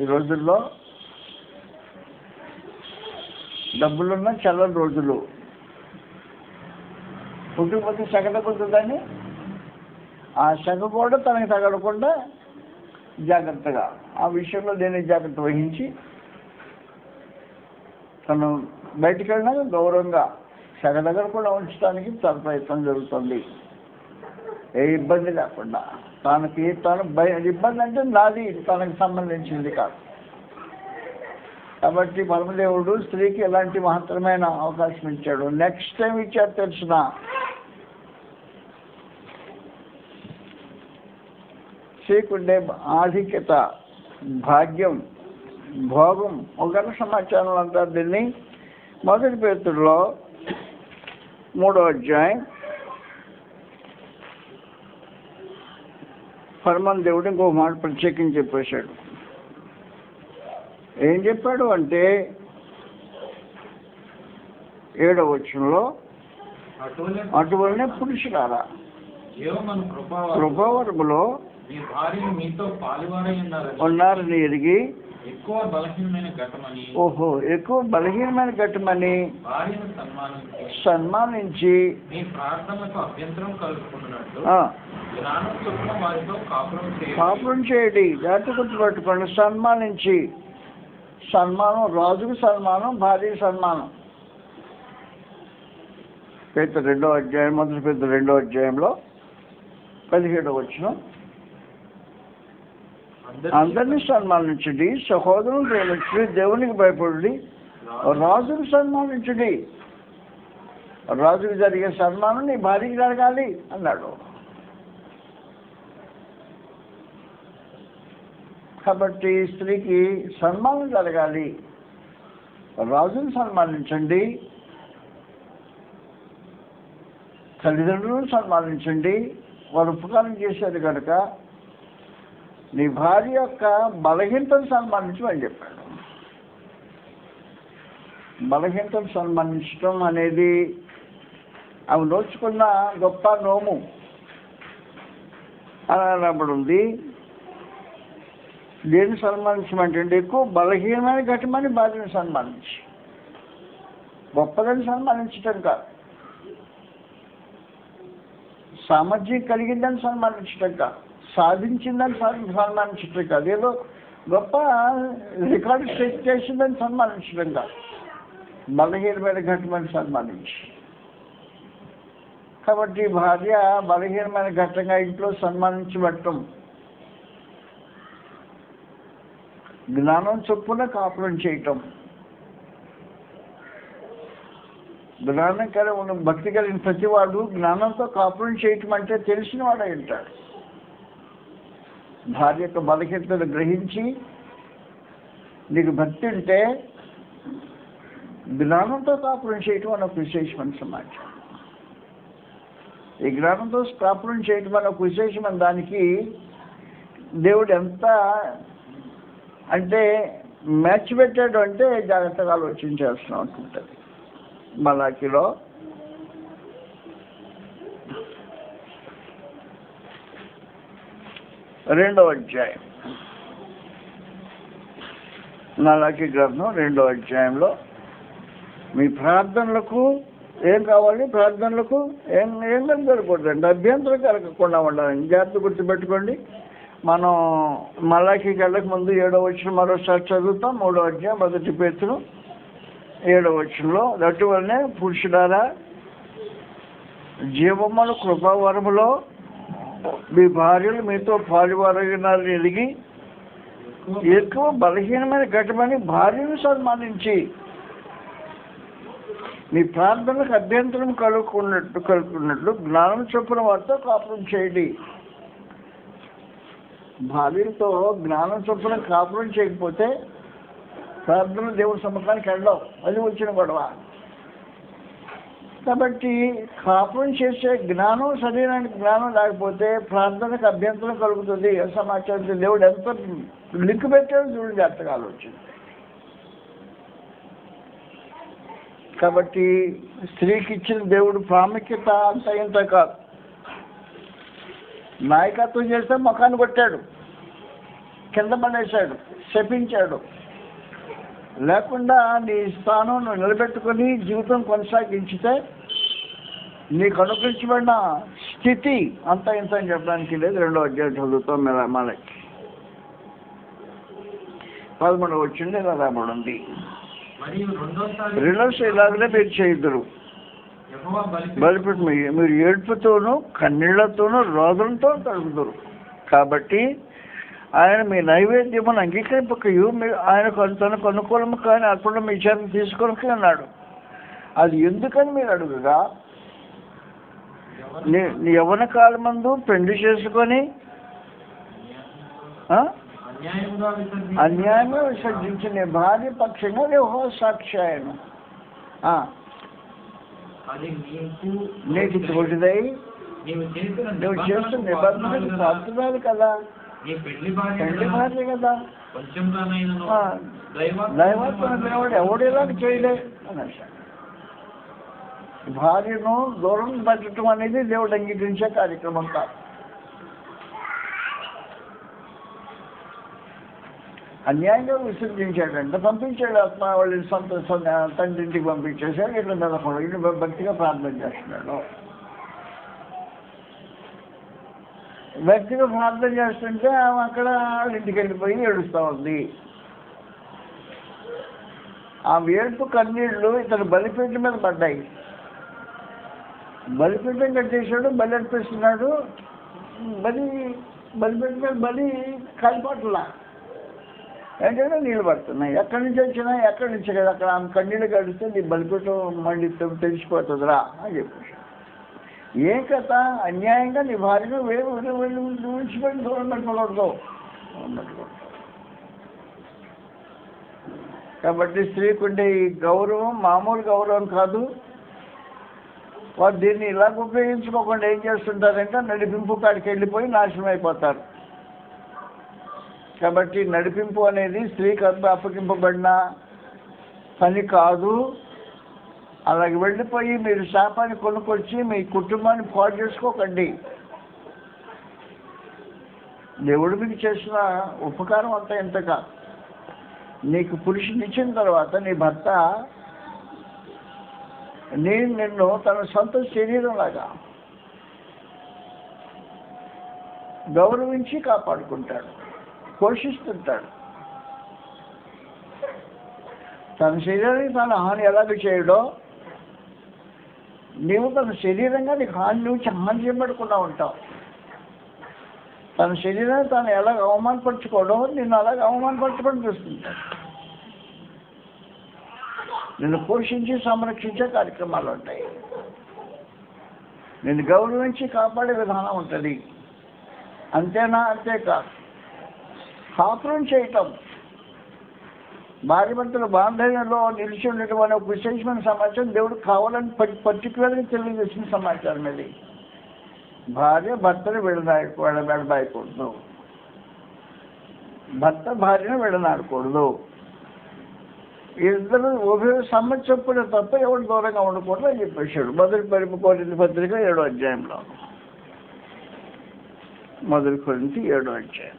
ఈ రోజుల్లో డబ్బులున్న చల్లని రోజులు. పుట్టుకపోతే శక తగులుతుందని ఆ శక కూడా తనకి తగలకుండా జాగ్రత్తగా ఆ విషయంలో నేను జాగ్రత్త వహించి తను బయటికి వెళ్ళినా గౌరవంగా శక తగలకుండా ఉంచడానికి తన ప్రయత్నం జరుగుతుంది. ఏ ఇబ్బంది లేకుండా. తను ఇబ్బంది అంటే నాది, తనకు సంబంధించింది కాదు. కాబట్టి పరమదేవుడు స్త్రీకి ఎలాంటి మహత్తరమైన అవకాశం ఇచ్చాడు. నెక్స్ట్ టైం ఇచ్చాడు తెలిసిన స్త్రీకుండే ఆధిక్యత, భాగ్యం, భోగం ఒక సమాచారం అంటారు దీన్ని. 1 పేతురులో 3వ అధ్యాయం పరమాన్ దేవుడు ఇంకో మాట ప్రత్యేకించి చెప్పేశాడు. ఏం చెప్పాడు అంటే 7వ వచనంలో, అటువలనే పురుషులారా కృపావరములో ఉన్నారని ఎరిగి ఎక్కువ బలహీనమైన ఘట్టమని సన్మానించి కాపురం చేయడి. జాగ్రత్త గుర్తుపెట్టుకోండి. సన్మానించి. సన్మానం రాజుకు సన్మానం, భార్యకు సన్మానం. పేతురు 2వ అధ్యాయం 1 పేతురు 2వ అధ్యాయంలో 17వ వచనం, అందరినీ సన్మానించండి, సహోదరులను ప్రేమించండి, దేవునికి భయపడి రాజుకు సన్మానించండి. రాజుకు జరిగే సన్మానం నీ భార్యకి జరగాలి అన్నాడు. కాబట్టి స్త్రీకి సన్మానం జరగాలి. రాజును సన్మానించండి, తల్లిదండ్రులను సన్మానించండి. వారు ఉపకారం చేశారు కనుక నీ భార్య యొక్క బలహీనతను సన్మానించమని చెప్పాడు. బలహీనతను సన్మానించడం అనేది అవి నోచుకున్న గొప్ప నోము అని అనబడి ఉంది. దేన్ని సన్మానించమంటే ఎక్కువ బలహీనమైన ఘటమని భార్యను సన్మానించి, గొప్పదని సన్మానించటం కాదు, సామర్థ్యం కలిగిందని సన్మానించటం కాదు, సాధించిందని సన్మానించటం కాదు, ఏదో గొప్ప రికార్డు సెట్ చేసిందని సన్మానించడం కాదు, బలహీనమైన ఘటమని సన్మానించి. కాబట్టి భార్య బలహీనమైన ఘట్టంగా ఇంట్లో సన్మానించబడటం, జ్ఞానం చొప్పున కాపురం చేయటం. జ్ఞానం కలిగిన భక్తి కలిగిన ప్రతివాడు జ్ఞానంతో కాపురం చేయటం అంటే తెలిసిన వాడే ఉంటాడు. భార్య యొక్క బలహీనతను గ్రహించి నీకు భక్తి ఉంటే జ్ఞానంతో కాపురం చేయటం అనే ఒక విశేషమైన సమాచారం. ఈ జ్ఞానంతో కాపురం చేయటం అనే ఒక విశేషమైన దానికి దేవుడు ఎంత అంటే మ్యాచ్ పెట్టాడు అంటే జాగ్రత్తగా ఆలోచించాల్సిన ఉంటుంది. మలాకిలో 2వ అధ్యాయం, మలాకి గ్రంథం 2వ అధ్యాయంలో మీ ప్రార్థనలకు ఏం కావాలి? ప్రార్థనలకు ఏం ఏం కలగకూడదండి, అభ్యంతరం కలగకుండా ఉండాలి. జాగ్రత్త గుర్తుపెట్టుకోండి. మనం మలాఖీకి వెళ్ళక ముందు 7వ వచనం మరోసారి చదువుతాం. 3వ అధ్యాయం 1 పేతురు 7వ వచనంలో, అటువలనే పురుషులారా జీవములు కృపావరములో మీ భార్యలు మీతో పాలువారగినారని ఎదిగి ఎక్కువ బలహీనమైన ఘటమని భార్యను సన్మానించి మీ ప్రార్థనలకు అభ్యంతరం కలుగుకున్నట్లు జ్ఞానం చొప్పున వారితో కాపురం చేయండి. భార్యలతో జ్ఞానం చొప్పున కాపురం చేయకపోతే ప్రార్థన దేవుడి సముఖానికి వెళ్ళావు, అది వచ్చిన గొడవ. కాబట్టి కాపురం చేసే జ్ఞానం, శరీరానికి జ్ఞానం లేకపోతే ప్రార్థనకు అభ్యంతరం కలుగుతుంది. సమాచారం దేవుడు ఎంత లింక్ పెట్టాడో చూడు, జాగ్రత్తగా ఆలోచించింది. కాబట్టి స్త్రీకి ఇచ్చిన దేవుడు ప్రాముఖ్యత అంత ఇంత కాదు. నాయకత్వం చేస్తే ముఖాన్ని కొట్టాడు, కింద పడేశాడు, శపించాడు. లేకుండా నీ స్థానం నువ్వు నిలబెట్టుకొని జీవితం కొనసాగించితే నీకు అనుకరించబడిన స్థితి అంత ఇంత అని చెప్పడానికి లేదు. 2వ అధ్యాయం చదువుతాం. మనకి 11వ వచ్చింది ఇలా రాబడింది. రెండోసారి ఇలాగనే మీరు చేయుదురు. బలిపెట్టు మీరు ఏడుపుతోనూ కన్నీళ్లతోనూ రోదనతో కలుగుతారు. కాబట్టి ఆయన మీ నైవేద్యమును అంగీకరింపకయు ఆయనకు తనకు అనుకూలము కానీ అర్పణ మీ చేత తీసుకొనక అన్నాడు. అది ఎందుకని మీరు అడుగుగా, నీ యవ్వన కాలమందు పెళ్లి చేసుకొని అన్యాయంగా విసర్జించిన భార్య పక్షంగా యెహోవా సాక్షి ఆయన నీకు తోటిదై నువ్వు చేస్తున్న నిబంధనకు ప్రార్థనలు కదా, పెళ్లి భార్య కదా, దైవాత్మ ఎవడు ఇలాగ చేయలే అని. భార్యను దూరం పెట్టడం అనేది దేవుడు అంగీకరించే కార్యక్రమం కాదు. అన్యాయంగా విసర్జించాడంటే పంపించాడు, ఆత్మ వాళ్ళ సొంత తండ్రింటికి పంపించేసాడు. ఇట్లా నెలకొండ ఇటు భక్తిగా ప్రార్థన చేస్తున్నాడు. భక్తిగా ప్రార్థన చేస్తుంటే ఆమె అక్కడ వాళ్ళ ఇంటికి వెళ్ళిపోయి ఏడుస్తూ ఉంది. ఆమె ఏడుపు కన్నీళ్ళు ఇతను బలిపీఠం మీద పడ్డాయి. బలిపీఠం కట్టేశాడు, బలి అర్పిస్తున్నాడు. బలిపీఠం మీద బలి కాలిపాట్లా ఏంటంటే నీళ్ళు పడుతున్నాయి. ఎక్కడి నుంచి వచ్చినాయి, ఎక్కడి నుంచి కదా, అక్కడ ఆమె కన్నీళ్ళు కడితే నీ బలిపీఠం మళ్ళీ తెలిసిపోతుందిరా అని చెప్పేసి. ఏం కథ, అన్యాయంగా నీ భార్యను విడిచిపెట్టి దూరం పెట్టుకోకూడదు. కాబట్టి స్త్రీకి ఉండే ఈ గౌరవం మామూలు గౌరవం కాదు. వారు దీన్ని ఇలాగ ఉపయోగించుకోకుండా ఏం చేస్తుంటారంటే నడిపింపు కాడికి వెళ్ళిపోయి నాశనం అయిపోతారు. కాబట్టి నడిపింపు అనేది స్త్రీకి అప్పగింపబడిన పని కాదు. అలాగే వెళ్ళిపోయి మీరు శాపాన్ని కొనుక్కొచ్చి మీ కుటుంబాన్ని పాడు చేసుకోకండి. దేవుడు మీకు చేసిన ఉపకారం అంతా ఎంతగా. నీకు పురుషుని ఇచ్చిన తర్వాత నీ భర్త నిన్ను తన సొంత శరీరంలాగా గౌరవించి కాపాడుకుంటాడు, పోషిస్తుంటాడు. తన శరీరానికి తన హాని ఎలాగ చేయడో నీవు తన శరీరంగా నీకు హాని చేయబడకుండా ఉంటావు. తన శరీరాన్ని తాను ఎలాగ అవమానపరచుకోవడం నిన్ను అలాగ అవమానపరచబడి చూస్తుంటాడు. నిన్ను పోషించి సంరక్షించే కార్యక్రమాలు ఉంటాయి. నిన్ను గౌరవించి కాపాడే విధానం ఉంటుంది. అంతేనా? అంతేకాదు. కాపురం చేయటం, భార్య భర్తల బాంధవ్యంలో నిలిచి ఉండటం అనే ఒక విశేషమైన సమాచారం దేవుడు కావాలని పర్టికులర్గా తెలియజేసిన సమాచారం ఇది. భార్య భర్తను విడనాడకూడదు, భర్త భార్యను విడనాడకూడదు. ఇద్దరు ఉభయ సమ్మతి చొప్పున తప్ప ఎవరు దూరంగా ఉండకూడదు అని చెప్పేశాడు. మొదటి పత్రిక 7వ అధ్యాయంలో. మొదటి కొరింథీ 7వ అధ్యాయం.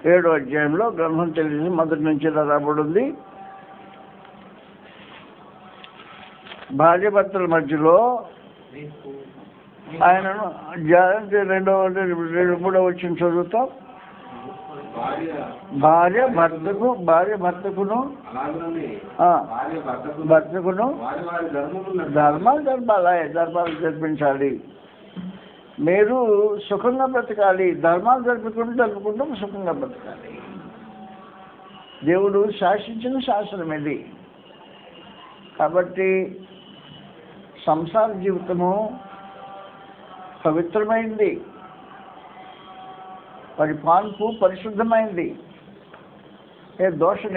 7వ అధ్యాయంలో గ్రంథం తెలిసి మొదటి నుంచి రాబడింది. భార్య భర్తల మధ్యలో ఆయనను మూడవ వచ్చిన చదువుతాం. భార్య భర్తకును ధర్మాలు జరిపించాలి. మీరు సుఖంగా బ్రతకాలి, ధర్మాలు జరుపుకుంటూ సుఖంగా బ్రతకాలి. దేవుడు శాసించిన శాసనం ఇది. కాబట్టి సంసార జీవితము పవిత్రమైంది, వారి పాన్పు పరిశుద్ధమైంది,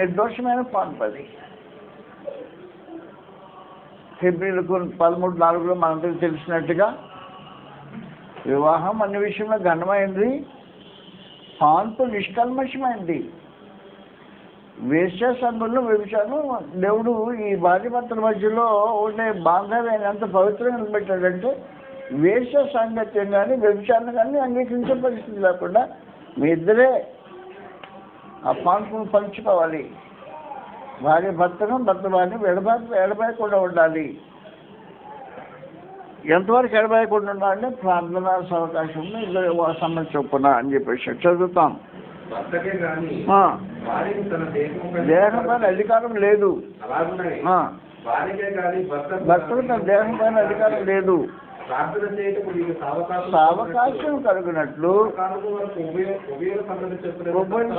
నిర్దోషమైన పాన్పు అది. ఫిబ్రిలకు 13:4 మనందరికీ తెలిసినట్టుగా వివాహం అన్ని విషయంలో ఘనమైంది, పాన్పు నిష్కల్మషమైంది. వేశ్య సంఘంలో వ్యభిచారం దేవుడు ఈ భార్య భర్తల మధ్యలో ఉండే బాంధవ్యాన్ని ఎంత పవిత్రంగా పెట్టాడంటే వేశ్య సాంగత్యం కానీ వ్యభిచారం కానీ అంగీకరించే పరిస్థితి లేకుండా మీ ఇద్దరే ఆ పాన్పును పంచుకోవాలి. భార్య భర్తను, భర్త వారిని ఎడబాయకుండా ఉండాలి. ఎంతవరకు ఎడబాయకుండా ఉండాలంటే ప్రార్థన అవకాశం ఇద్దరు సమ్మతి చొప్పున అని చెప్పేసి చదువుతాం. దేహం పైన అధికారం లేదు, భర్తకు తన దేహం పైన అధికారం లేదు. సావకాశం కలిగినట్లు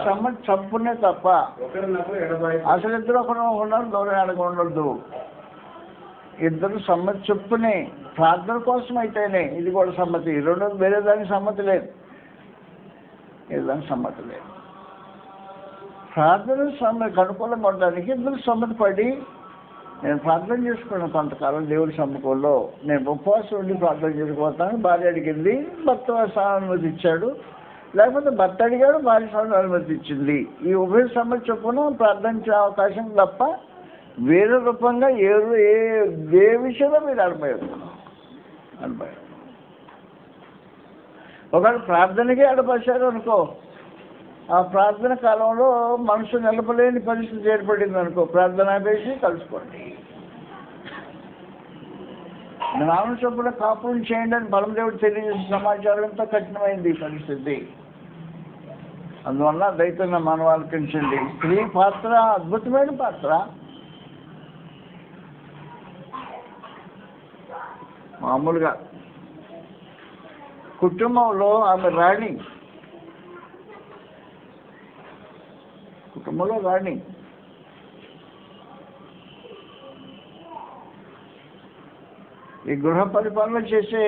సమ్మతి చప్పునే తప్ప అసలు ఇద్దరు ఒకరు దూరం అడగ. ఇద్దరు సమ్మతి చెప్పునే ప్రార్థన కోసం అయితేనే ఇది కూడా సమ్మతి. రెండోది వేరే దానికి సమ్మతి లేదు, ఏదానికి సమ్మతి లేదు. ప్రార్థన అనుకూలంగా ఉండడానికి ఇద్దరు సమ్మతి పడి నేను ప్రార్థన చేసుకున్నాను కొంతకాలం దేవుడి సమ్మకంలో, నేను ఉపవాసం ఉండి ప్రార్థన చేసుకుపోతాను. భార్య అడిగింది, భర్త అనుమతి ఇచ్చాడు. లేకపోతే భర్త అడిగాడు, భార్య అనుమతి ఇచ్చింది. ఈ ఉభయ సమ్మతి చొప్పున ప్రార్థించే అవకాశం తప్ప వేరే రూపంగా ఏ విషయంలో మీరు అడబోయారు. ఒకవేళ ప్రార్థనకే అడపరిచారు అనుకో, ఆ ప్రార్థన కాలంలో మనసు నిలపలేని పరిస్థితి ఏర్పడింది అనుకో, ప్రార్థన వేసి కలుసుకోండి. జ్ఞానం చొప్పున కాపురం చేయండి అని బలమదేవుడు తెలియజేసిన సమాచారం ఎంతో కఠినమైంది ఈ పరిస్థితి. అందువల్ల దైతంగా మనం ఆలోచించండి. స్త్రీ పాత్ర అద్భుతమైన పాత్ర. మామూలుగా కుటుంబంలో ఆమె రాణి, కుటుంబంలో రాణి. ఈ గృహ పరిపాలన చేసే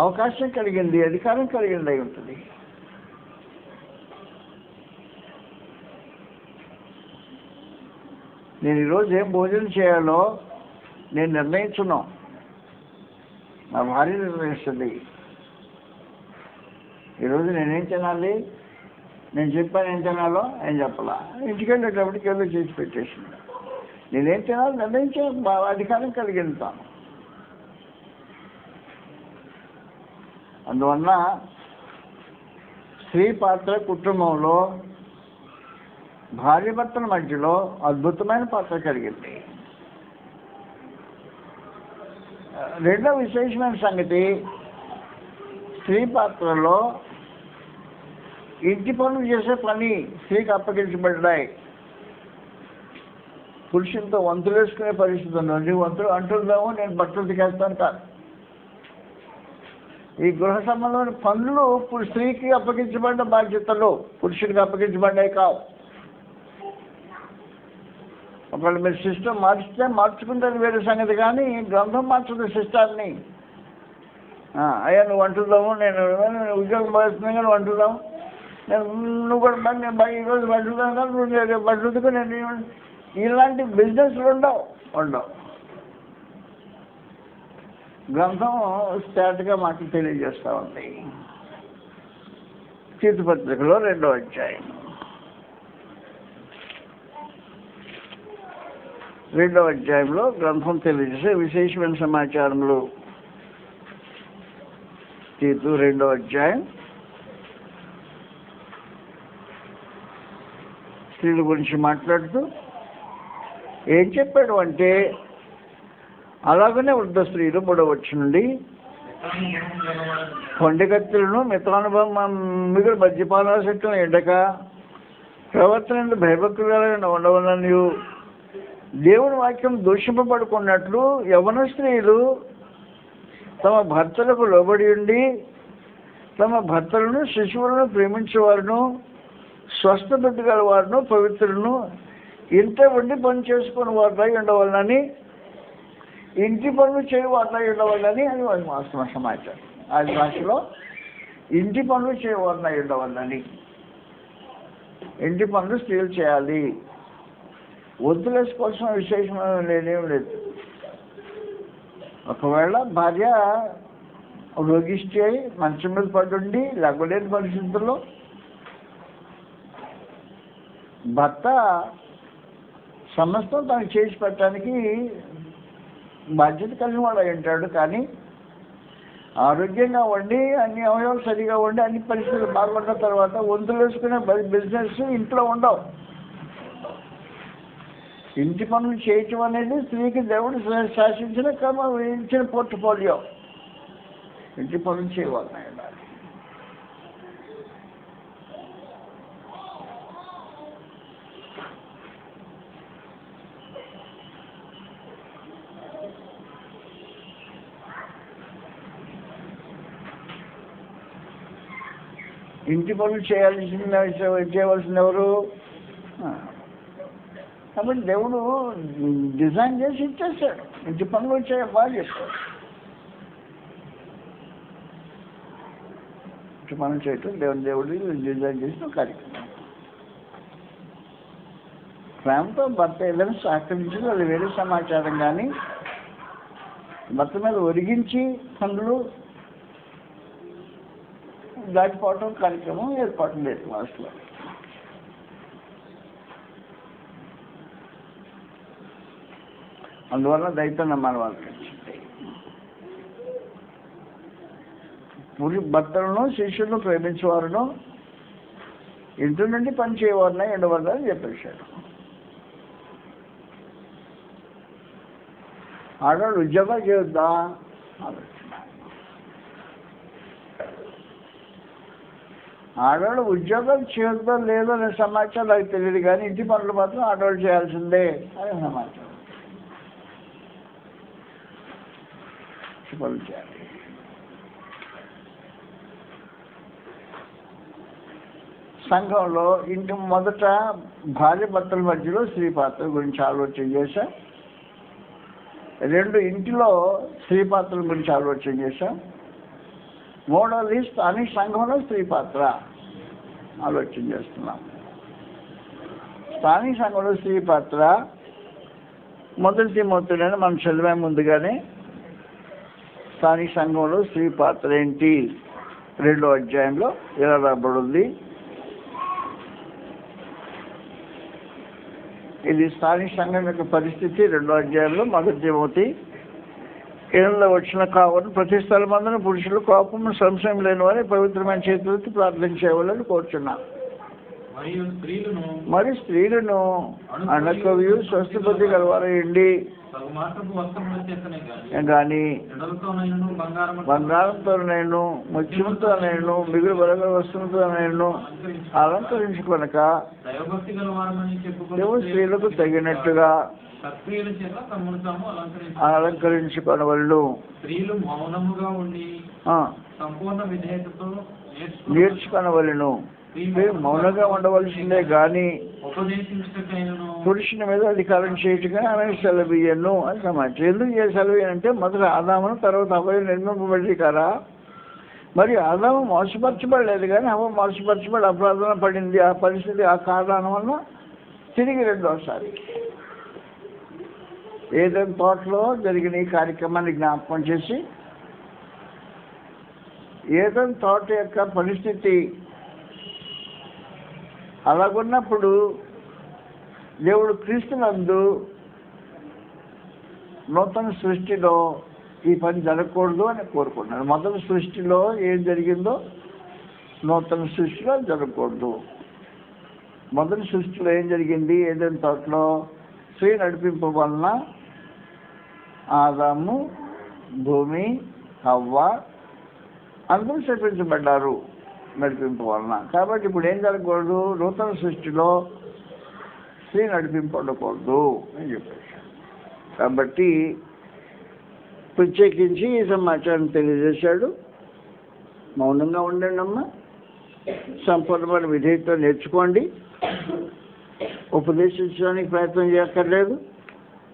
అవకాశం కలిగింది, అధికారం కలిగింది అయి ఉంటుంది. నేను ఈరోజు ఏం భోజనం చేయాలో నేను నిర్ణయించున్నాను, నా భార్య నిర్ణయిస్తుంది. ఈరోజు నేనేం తినాలి, నేను చెప్పాను ఏం తినాలో ఏం చెప్పాలా. ఇంటికి వెళ్ళేటప్పటికి ఏదో చేసి పెట్టేసింది. నేనేం తినాలో నిర్ణయించే అధికారం కలిగింది తాను. అందువల్ల స్త్రీ పాత్ర కుటుంబంలో భార్య భర్తల మధ్యలో అద్భుతమైన పాత్ర కలిగింది. రెండో విశేషమైన సంగతి, స్త్రీ పాత్రలో ఇంటి పనులు చేసే పని స్త్రీకి అప్పగించబడ్డాయి. పురుషులతో వంతులు వేసుకునే పరిస్థితి ఉంది. నీ వంతులు అంటున్నాము, నేను బట్టలు దిగేస్తాను కాదు. ఈ గృహ సంబంధమైన పనులు స్త్రీకి అప్పగించబడ్డ బాధ్యతలు పురుషుడికి అప్పగించబడ్డాయి కావు. ఒకవేళ మీరు సిస్టమ్ మార్చితే మార్చుకుంటే వేరే సంగతి, కానీ గ్రంథం మార్చుకునే సిస్టాన్ని. అయ్యా నువ్వు అంటున్నావు, నేను ఉద్యోగం పోతున్నాను కానీ అంటున్నావు, నువ్వు కూడా నేను ఈరోజు పట్టుకున్నాను కానీ నువ్వు పట్టుకు నేను ఇలాంటి బిజినెస్లు ఉండవు. గ్రంథం స్టార్ట్గా మాకు తెలియజేస్తూ ఉంది. తీతు పత్రికలో 2వ అధ్యాయం 2వ అధ్యాయంలో గ్రంథం తెలియజేసే విశేషమైన సమాచారములు. తీతు 2వ అధ్యాయం స్త్రీల గురించి మాట్లాడుతూ ఏం చెప్పాడు అంటే, అలాగనే వృద్ధ స్త్రీలు 3వ వచనం నుండి కొండగత్తులను మిత్రానుభవం మిగులు మద్యపానాసక్తులను ఎండక ప్రవర్తన భయభక్తులను ఉండవలనియు దేవుని వాక్యం దూషింపబడుకున్నట్లు యవన స్త్రీలు తమ భర్తలకు లోబడి ఉండి తమ భర్తలను శిశువులను ప్రేమించేవారును స్వస్థబుద్ధి గల వారును పవిత్రులను ఇంట ఉండి పని చేసుకుని వారిపై ఉండవాలని ఇంటి పనులు చేయవారిపై ఉండవాలని అని వాళ్ళు వాస్తవ సమాచారం. ఆది భాషలో ఇంటి పనులు చేయవారిపై ఉండవాలని, ఇంటి పనులు స్త్రీలు చేయాలి, వద్దులేసుకోవాల్సిన విశేషమైన లేనేం లేదు. ఒకవేళ భార్య రోగిష్టి అయి మంచం మీద పడుండి లేకపోలేని పరిస్థితుల్లో భర్త సమస్తం తనకు చేసి పెట్టడానికి బాధ్యత కలిగిన వాడు అయి ఉంటాడు. కానీ ఆరోగ్యంగా ఉండి అన్ని అవయవాలు సరిగా ఉండి అన్ని పరిస్థితులు బాగున్న తర్వాత వంతులు వేసుకునే బిజినెస్ ఇంట్లో ఉండవు. ఇంటి పనులు చేయటం అనేది స్త్రీకి దేవుడు శాసించిన ఇచ్చిన పోర్ట్ఫోలియో. ఇంటి పనులు చేయవాలని ఉండాలి. ఇంటి పనులు చేయవలసిన ఎవరు? కాబట్టి దేవుడు డిజైన్ చేసి ఇచ్చేసాడు. ఇంటి పనులు బాగా చెప్పాడు. ఇంటి పనులు చేయటం దేవుడు డిజైన్ చేసిన కార్యక్రమం. ప్రేమతో భర్త ఏదైనా సహకరించింది అది వేరే సమాచారం. కానీ భర్త మీద ఒరిగించి పనులు దాటిపోవటం కార్యక్రమం ఏర్పాటు లేదు లాస్ట్లో. అందువల్ల దయతో నమ్మాలి వాళ్ళకి. భర్తలను శిష్యులను ప్రేమించేవారును ఇంటి నుండి పని చేయవారిన ఎండవల్ల అని చెప్పేశాడు. ఆడవాళ్ళు ఉద్యోగాలు చేయొద్దా? ఆడవాళ్ళు ఉద్యోగాలు చేయొద్దో లేదో అనే సమాచారం నాకు తెలియదు. కానీ ఇంటి పనులు మాత్రం ఆడవాళ్ళు చేయాల్సిందే అనే సమాచారం. పనులు చేయాలి. సంఘంలో ఇంటి మొదట భార్య భర్తల మధ్యలో స్త్రీ పాత్ర గురించి ఆలోచన చేశాం. 2 ఇంటిలో స్త్రీ పాత్రల గురించి ఆలోచన చేశాం. 3వది స్థానిక సంఘంలో స్త్రీ పాత్ర ఆలోచన చేస్తున్నాం. స్థానిక సంఘంలో స్త్రీ పాత్ర 1 తిమోతిలోనే మనం చదివే ముందుగానే స్థానిక సంఘంలో స్త్రీ పాత్ర ఏంటి 2వ అధ్యాయంలో ఇలా రాబడింది. ఇది స్థానిక సంఘం యొక్క పరిస్థితి 2వ అధ్యాయంలో 1 తిమోతి 7లో వచ్చిన కావున ప్రతి స్థలమందున పురుషులు కోపము సంశయం లేని వారి పవిత్రమైన చేతులతో ప్రార్థన చేయవాలని కోరుచున్నాను. మరి స్త్రీలను అణకవియు స్వస్థబుద్ధి గలవారండి కానీ బంగారంతోనైను ముత్యముతోనైను మిగులు బలగల వస్తువులతోనైను అలంకరించుకొనక దేవుడు స్త్రీలకు తగినట్టుగా అలంకరించుకొనవలెను. నేర్చుకొనవలెను. మౌనంగా ఉండవలసిందే కానీ పురుషుని మీద అధికారం చేయటగా ఆమె సెలవీయను అని సమాచారం. ఎందుకు సెలవీయనంటే మొదట ఆదామును తర్వాత హవ్వను నిర్మింపబడి కదా. మరి ఆదాము మోసపరచబడలేదు కానీ హవ్వ మోసపరచబడి అపరాధన పడింది. ఆ పరిస్థితి ఆ కారణం వల్ల తిరిగి 2వసారి ఏదైనా తోటలో జరిగిన ఈ కార్యక్రమాన్ని జ్ఞాపకం చేసి ఏదైనా తోట యొక్క పరిస్థితి అలాగున్నప్పుడు దేవుడు క్రీస్తునందు నూతన సృష్టిలో ఈ పని జరగకూడదు అని కోరుకున్నాడు. మొదటి సృష్టిలో ఏం జరిగిందో నూతన సృష్టిలో జరగకూడదు. మొదటి సృష్టిలో ఏం జరిగింది? ఏదైనా తోటలో స్త్రీ నడిపింపు వలన ఆదాము, భూమి, హవ్వ అందరూ శపించబడ్డారు నడిపింపు వలన. కాబట్టి ఇప్పుడు ఏం జరగకూడదు? నూతన సృష్టిలో స్త్రీ నడిపింపు ఉండకూడదు అని చెప్పేసి. కాబట్టి ప్రత్యేకించి ఈ సమాచారం తెలియజేశాడు. మౌనంగా ఉండండి అమ్మా, సంపూర్ణమైన విధేయత నేర్చుకోండి. ఉపదేశించడానికి ప్రయత్నం చేయక్కర్లేదు,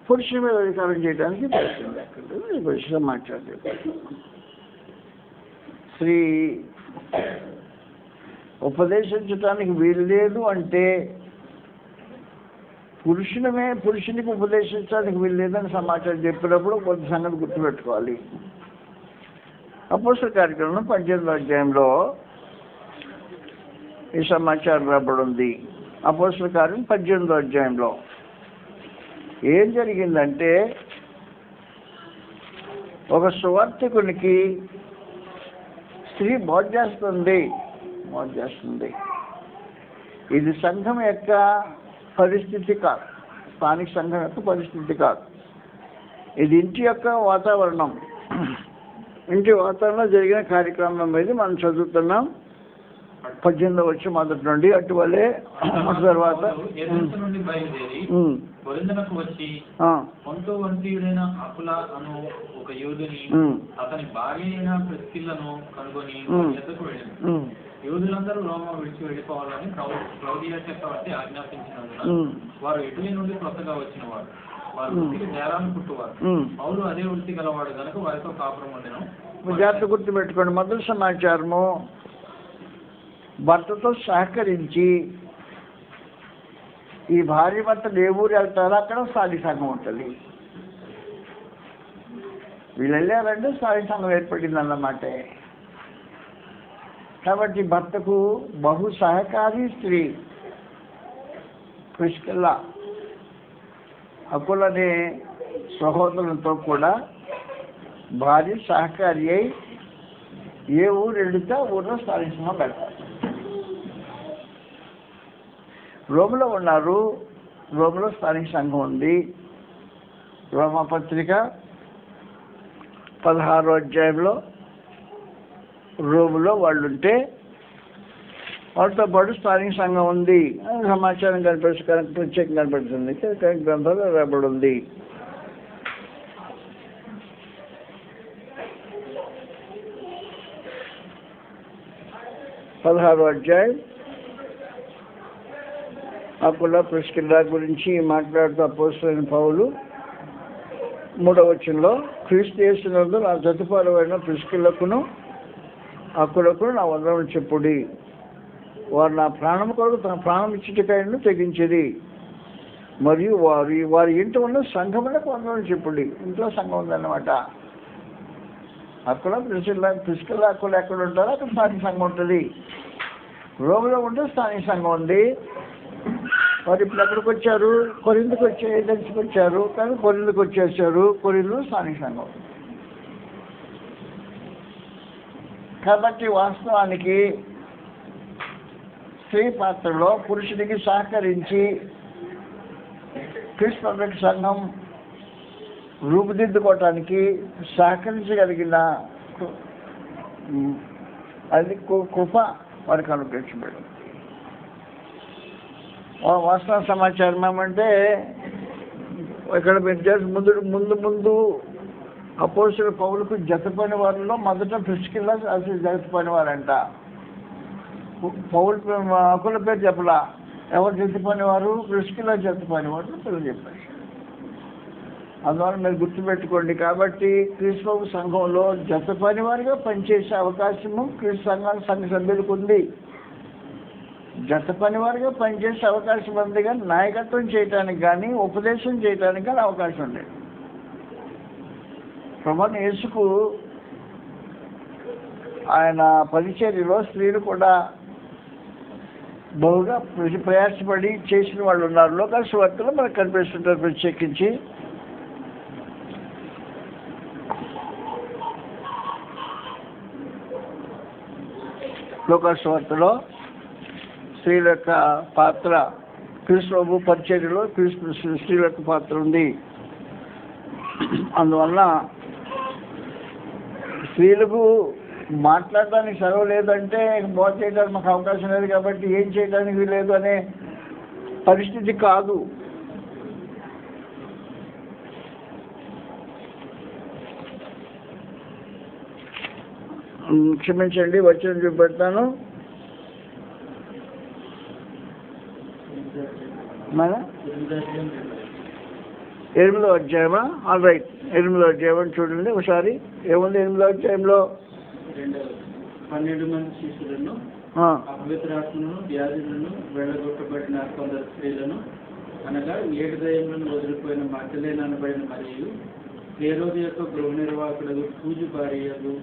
పురుషుల మీద అధికారం చేయడానికి ప్రయత్నం చేయక్కర్లేదు. ఈ గురించి సమాచారం స్త్రీ ఉపదేశించడానికి వీలు లేదు అంటే పురుషునికి ఉపదేశించడానికి వీలు లేదని సమాచారం చెప్పినప్పుడు కొంత సంగతి గుర్తుపెట్టుకోవాలి. అపోస్తల కార్యక్రమం 18వ అధ్యాయంలో ఈ సమాచారం రాబడి ఉంది. అపోస్తల కార్యం 18వ అధ్యాయంలో ఏం జరిగిందంటే, ఒక సువార్తికునికి స్త్రీ మోజు చేస్తుంది. ఇది సంఘం యొక్క పరిస్థితి కాదు, స్థానిక సంఘం యొక్క పరిస్థితి కాదు. ఇది ఇంటి యొక్క వాతావరణం. ఇంటి వాతావరణంలో జరిగిన కార్యక్రమం మీద మనం చదువుతున్నాం. 18వ వచ్చి మొదటి నుండి అటువలే తర్వాత వచ్చి అకుల అను ఒక యూదుని అతని భార్య అయిన ప్రిస్కిల్లను కనుగొని ఎద్దకు వెళ్ళింది. యూదులందరూ రోమా విడిచి వెళ్ళిపోవాలని క్లౌదియా చక్రవర్తి ఆజ్ఞాపించినందున వారు ఇటలీ నుండి కొత్తగా వచ్చిన వారు వృత్తికి నేరాన్ని పుట్టువారు. పౌలు అదే వృత్తి గలవాడు కనుక వారితో కాపురం ఉండెను. జాగ్రత్త గుర్తుపెట్టుకోండి. మొదటి సమాచారము, భర్తతో సహకరించి ఈ భార్య భర్తలు ఏ ఊరు వెళ్తారో అక్కడ స్థానిక సంఘం ఉంటుంది. వీళ్ళు వెళ్ళారంటే స్థానిక సంఘం ఏర్పడింది అన్నమాట. కాబట్టి భర్తకు బహు సహకారి స్త్రీ ప్రిస్కిల్లా, అకులనే సహోదరులతో కూడా భార్య సహకారి అయి ఏ ఊరు వెళితే ఊరిలో స్థానిక సంఘం పెడతారు. రోములో ఉన్నారు, రోములో స్థానిక సంఘం ఉంది. రోమపత్రిక 16వ అధ్యాయంలో రోములో వాళ్ళు ఉంటే వాళ్ళతో పాటు స్థానిక సంఘం ఉంది సమాచారం ప్రత్యేకంగా కనపడుతుంది. గ్రంథాలు రాబడి ఉంది. పదహారవ అధ్యాయం అకుల ప్రిస్కిల్లా గురించి మాట్లాడుతూ అపోస్తలుడైన పౌలు 3వ వచనంలో, క్రీస్తు యేసునందు నా జతపరువైన ప్రిస్కిల్లకును అకులకును నా వందనములు చెప్పుడి. వారు నా ప్రాణం కొరకు తన ప్రాణం ఇచ్చుటకైనా తెగించేది. మరియు వారి ఇంటి ఉన్న సంఘములకు వందనములు చెప్పుడి. ఇంట్లో సంఘం ఉందన్నమాట. అక్కడ ప్రిస్కిల్లా అకుల ఎక్కడ ఉంటారో అక్కడ స్థానిక సంఘం ఉంటుంది. రోగులో ఉంటే స్థానిక సంఘం ఉంది. వారు ఇప్పుడు ఎక్కడికి వచ్చారు? కొరింథీకి ఏథెన్స్కి వచ్చారు. కానీ కొరింథీకి వచ్చేసారు. కొరింథీలో స్థానిక సంఘం. కాబట్టి వాస్తవానికి స్త్రీ పాత్రలో పురుషుడికి సహకరించి క్రీస్తు సంఘం రూపుదిద్దుకోవటానికి సహకరించగలిగిన అది కృప వారికి అనుగ్రహించబడింది. వాస్తవ సమాచారం ఏమంటే, ఇక్కడ మీరు ముందు అపోస్తలుడైన పౌలుకు జతపని వారిలో మొదట ప్రిస్కిల్లా అసలు జతపని వారంట. పౌలు అకుల పేరు చెప్పలా. ఎవరు జతపని వారు? ప్రిస్కిల్లా జతపని వారు పేరు చెప్పారు. అందువల్ల మీరు గుర్తుపెట్టుకోండి. కాబట్టి క్రీస్తు సంఘంలో జతపని వారిగా పనిచేసే అవకాశము క్రీస్తు సంఘ సభ్యులకు ఉంది. జత పని వారిగా పనిచేసే అవకాశం ఉంది, కానీ నాయకత్వం చేయడానికి కానీ ఉపదేశం చేయడానికి కానీ అవకాశం ఉండేది. ప్రభువైన యేసుకు ఆయన పరిచర్యలో స్త్రీలు కూడా బహుగా ప్రయాసపడి చేసిన వాళ్ళు ఉన్నారు. లోకాల సువార్తలో మనకు కనిపిస్తుంటారు. ప్రత్యేకించి లోకాల సువార్తలో స్త్రీల యొక్క పాత్ర, క్రీస్తు ప్రభు పరిచర్యలో స్త్రీల యొక్క పాత్ర ఉంది. అందువల్ల స్త్రీలకు మాట్లాడడానికి సెలవు లేదంటే బోధ చేయడానికి మాకు అవకాశం లేదు కాబట్టి ఏం చేయడానికి లేదు అనే పరిస్థితి కాదు. క్షమించండి, వచ్చిన చూపెడతాను. మన 8వ అధ్యాయమా? ఆల్ రైట్, 8వ అధ్యాయం చూడండి ఒకసారి. ఏముంది 8వ అధ్యాయంలో? 12 మంది శిష్యులను, అపవిత్రాత్మలను, వ్యాధులను, వెళ్ళగొట్టబడిన కొందరు స్త్రీలను, అనగా 7 దయ్యములను వదిలిపోయిన మగ్దలేనే అనబడిన మరియు హేరోదు యొక్క గృహ నిర్వాహకుడు పూజ భార్యలు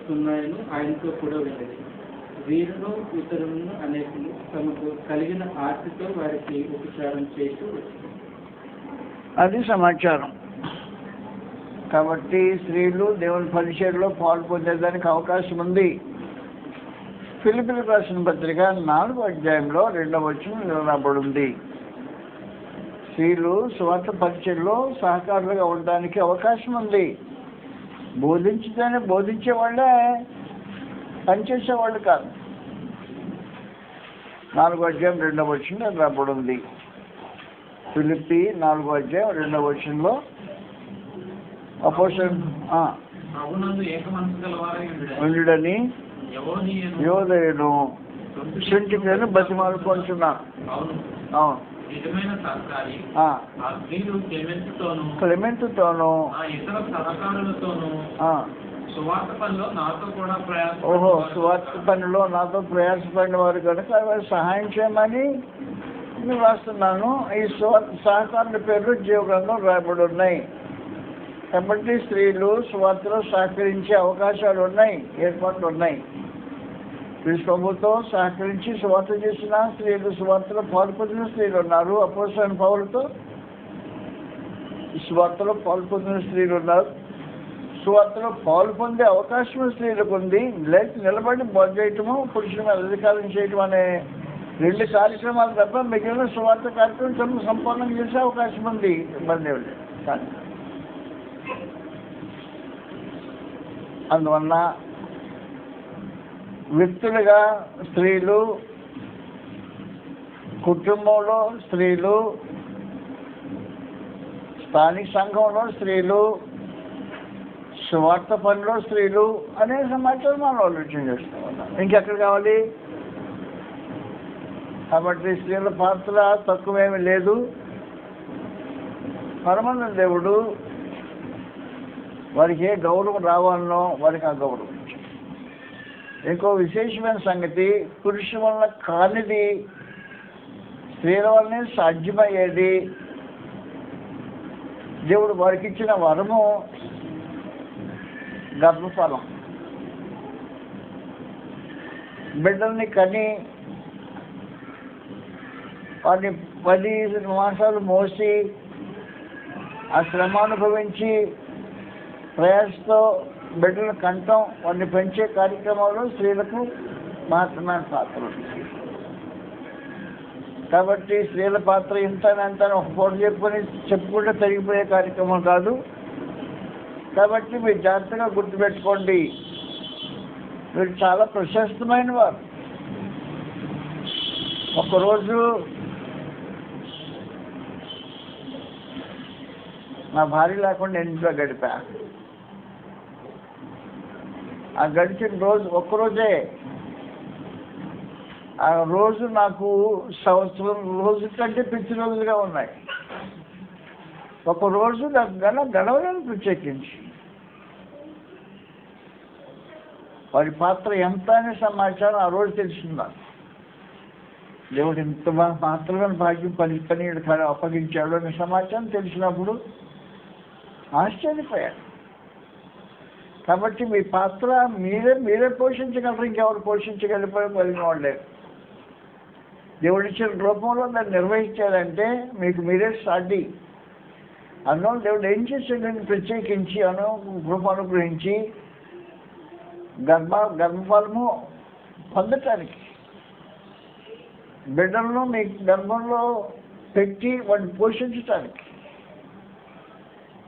సున్నాయిను ఆయనతో కూడా వెళ్ళేది. వీరును ఇతరులను అనేకులు తమకు కలిగిన ఆస్తితో వారికి ఉపచారం చేస్తూ వచ్చింది. అది సమాచారం. కాబట్టి స్త్రీలు దేవుని పరిచర్యలో పాల్పొందేదానికి అవకాశం ఉంది. ఫిలిప్పీలకు రాసిన పత్రిక 4వ అధ్యాయంలో 2వ వచనం రాబడింది. స్త్రీలు సువార్త పరిచర్యలో సహకారులుగా ఉండడానికి అవకాశం ఉంది. బోధించితేనే బోధించేవాళ్ళే, పనిచేసేవాళ్ళు కాదు. 4వ అధ్యాయం 2వ వచనం రాబడింది. ఫిలిప్పీ 4వ అధ్యాయం 2వ వచనంలో ఉండుడని యోదయుడు సింటికను బతిమాలుకుంటున్నాను. అవును, క్లెమెంటుతోనూ ఓహో సువార్త పనిలో నాతో ప్రయాసపడిన వారు కనుక సహాయం చేయమని నేను రాస్తున్నాను. ఈ సహకారుల పేర్లు జీవగ్రంథంలో రాయబడి ఉన్నాయి. కాబట్టి స్త్రీలు సువార్తలో సహకరించే అవకాశాలు ఉన్నాయి, ఏర్పాట్లు ఉన్నాయి. క్రీస్తు ప్రభుతో సహకరించి సువార్త చేసిన స్త్రీలు, సువార్తలో పాల్పొందిన స్త్రీలు ఉన్నారు. అపోస్తలుడైన పౌలుతో సువార్తలో పాల్పొందిన స్త్రీలు ఉన్నారు. సువార్తలో పాల్పొందే అవకాశం స్త్రీలకు ఉంది. లేక నిలబడి బోధ చేయటము, పురుషుల మీద అధికారం చేయటం అనే 2 కార్యక్రమాలు తప్ప మిగిలిన సువార్త కార్యక్రమం సంపూర్ణంగా చేసే అవకాశం ఉంది. ఇబ్బంది లేదు. కానీ అందువల్ల వ్యక్తులుగా స్త్రీలు, కుటుంబంలో స్త్రీలు, స్థానిక సంఘంలో స్త్రీలు, సువార్త పనిలో స్త్రీలు అనే సమాచారం మనం ఆలోచన చేస్తూ ఉన్నాం. ఇంకెక్కడ కావాలి? కాబట్టి స్త్రీల పాత్ర తక్కువేమీ లేదు. పరమానంద దేవుడు వారికి ఏ గౌరవం రావాలనో వారికి ఆ గౌరవం. ఇంకో విశేషమైన సంగతి, పురుషుల వల్ల కానిది స్త్రీల వల్లనే సాధ్యమయ్యేది. దేవుడు వారికి ఇచ్చిన వరము గర్భఫలం. బిడ్డల్ని కని వాటిని 10 మాసాలు మోసి ఆ శ్రమ అనుభవించి ప్రయాసతో బిడ్డలను కంటం, వాటిని పెంచే కార్యక్రమంలో స్త్రీలకు మాత్రమే పాత్ర ఉంది. కాబట్టి స్త్రీల పాత్ర ఇంత ఒక పూట చెప్పుకుంటే తరిగిపోయే కార్యక్రమం కాదు. కాబట్టి మీరు జాగ్రత్తగా గుర్తుపెట్టుకోండి, మీరు చాలా ప్రశస్తమైన వారు. ఒకరోజు నా భార్య లేకుండా ఇంట్లో గడిపా. ఆ గడిచిన రోజు ఒక్కరోజే, ఆ రోజు నాకు సంవత్సరం రోజు కంటే పిచ్చి రోజులుగా ఉన్నాయి. ఒక రోజు నాకు గడవలను ప్రత్యేకించి వారి పాత్ర ఎంత అనే సమాచారం ఆ రోజు తెలుసుకున్నాను. దేవుడు ఇంత మాత్రమే భాగ్యం పని అప్పగించాడు అనే సమాచారం తెలిసినప్పుడు ఆశ్చర్యపోయాడు. కాబట్టి మీ పాత్ర మీరే పోషించగలరు, ఇంకెవరు పోషించగలిగిన వాళ్ళే. దేవుడు ఇచ్చిన రూపంలో దాన్ని నిర్వహించాలంటే మీకు మీరే సాటి. అందువల్ల దేవుడు ఏం చేశాడని ప్రత్యేకించి కృప అనుగ్రహించి గర్భఫలము పొందటానికి, బిడ్డలను మీ గర్భంలో పెట్టి వాటిని పోషించటానికి,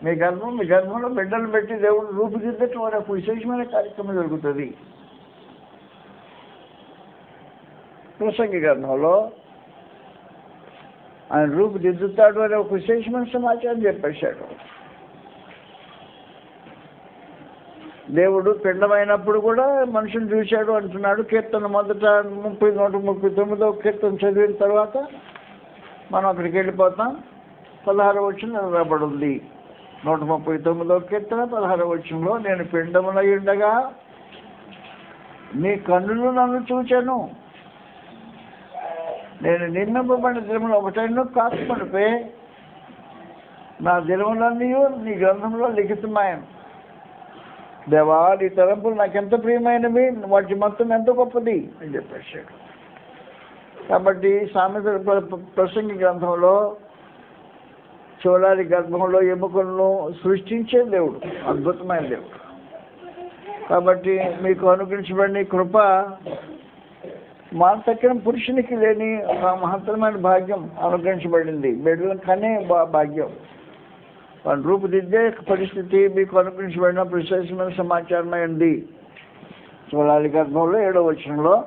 మీ గర్భంలో బిడ్డలు పెట్టి దేవుడు రూపుదిద్దటం వరకు ఒక విశేషమైన కార్యక్రమం జరుగుతుంది. ప్రసంగి గ్రంథంలో ఆయన రూపుదిద్దుతాడు అనే ఒక విశేషమైన సమాచారం చెప్పేశాడు. దేవుడు పిండమైనప్పుడు కూడా మనుషుని చూశాడు అంటున్నాడు. కీర్తన మొదట 139వ కీర్తన చదివిన తర్వాత మనం అక్కడికి వెళ్ళిపోతాం. 16వ వచనం రాబడి ఉంది. 139వ కీర్తన 16వ వచనంలో, నేను పిండమున ఉండగా నీ కన్నులు నన్ను చూచాను, నేను నిన్నపబడిన దినములు ఒకటైనా కాకపోతే నా దినములన్నీ నీ గ్రంథంలో లిఖితమాయను. దేవా, నీ తలంపులు నాకెంత ప్రియమైనవి, వాటి మొత్తం ఎంత గొప్పది అని చెప్పేశాడు. కాబట్టి సామెత ప్రసంగి గ్రంథంలో చూడాలి, గర్భంలో ఎముకలను సృష్టించే దేవుడు, అద్భుతమైన దేవుడు. కాబట్టి మీకు అనుగ్రహించబడిన కృప మానసక్యం పురుషునికి లేని ఒక మహత్తరమైన భాగ్యం అనుగ్రహించబడింది. బిడ్డలను కనే భాగ్యం, వాటి రూపుదిద్దే పరిస్థితి మీకు అనుగ్రహించబడిన విశేషమైన సమాచారమైంది. చూడాలి గర్భంలో 7వ వచనంలో,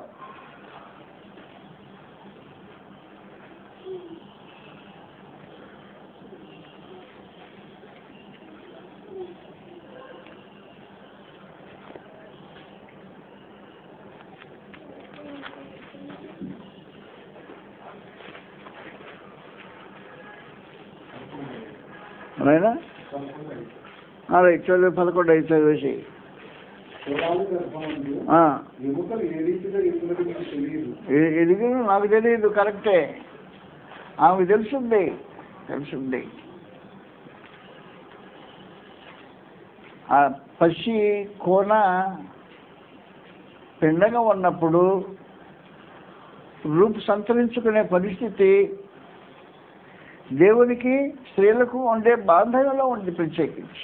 అయినా రైట్ చదివి 11 చదివేసి. ఎదిగి నాకు తెలియదు, కరెక్టే, ఆమెకు తెలుసుంది. ఆ పసి కోన పిండగా ఉన్నప్పుడు రూపు సంతరించుకునే పరిస్థితి దేవునికి స్త్రీలకు ఉండే బాంధవ్యంలో ఉంది. ప్రత్యేకించి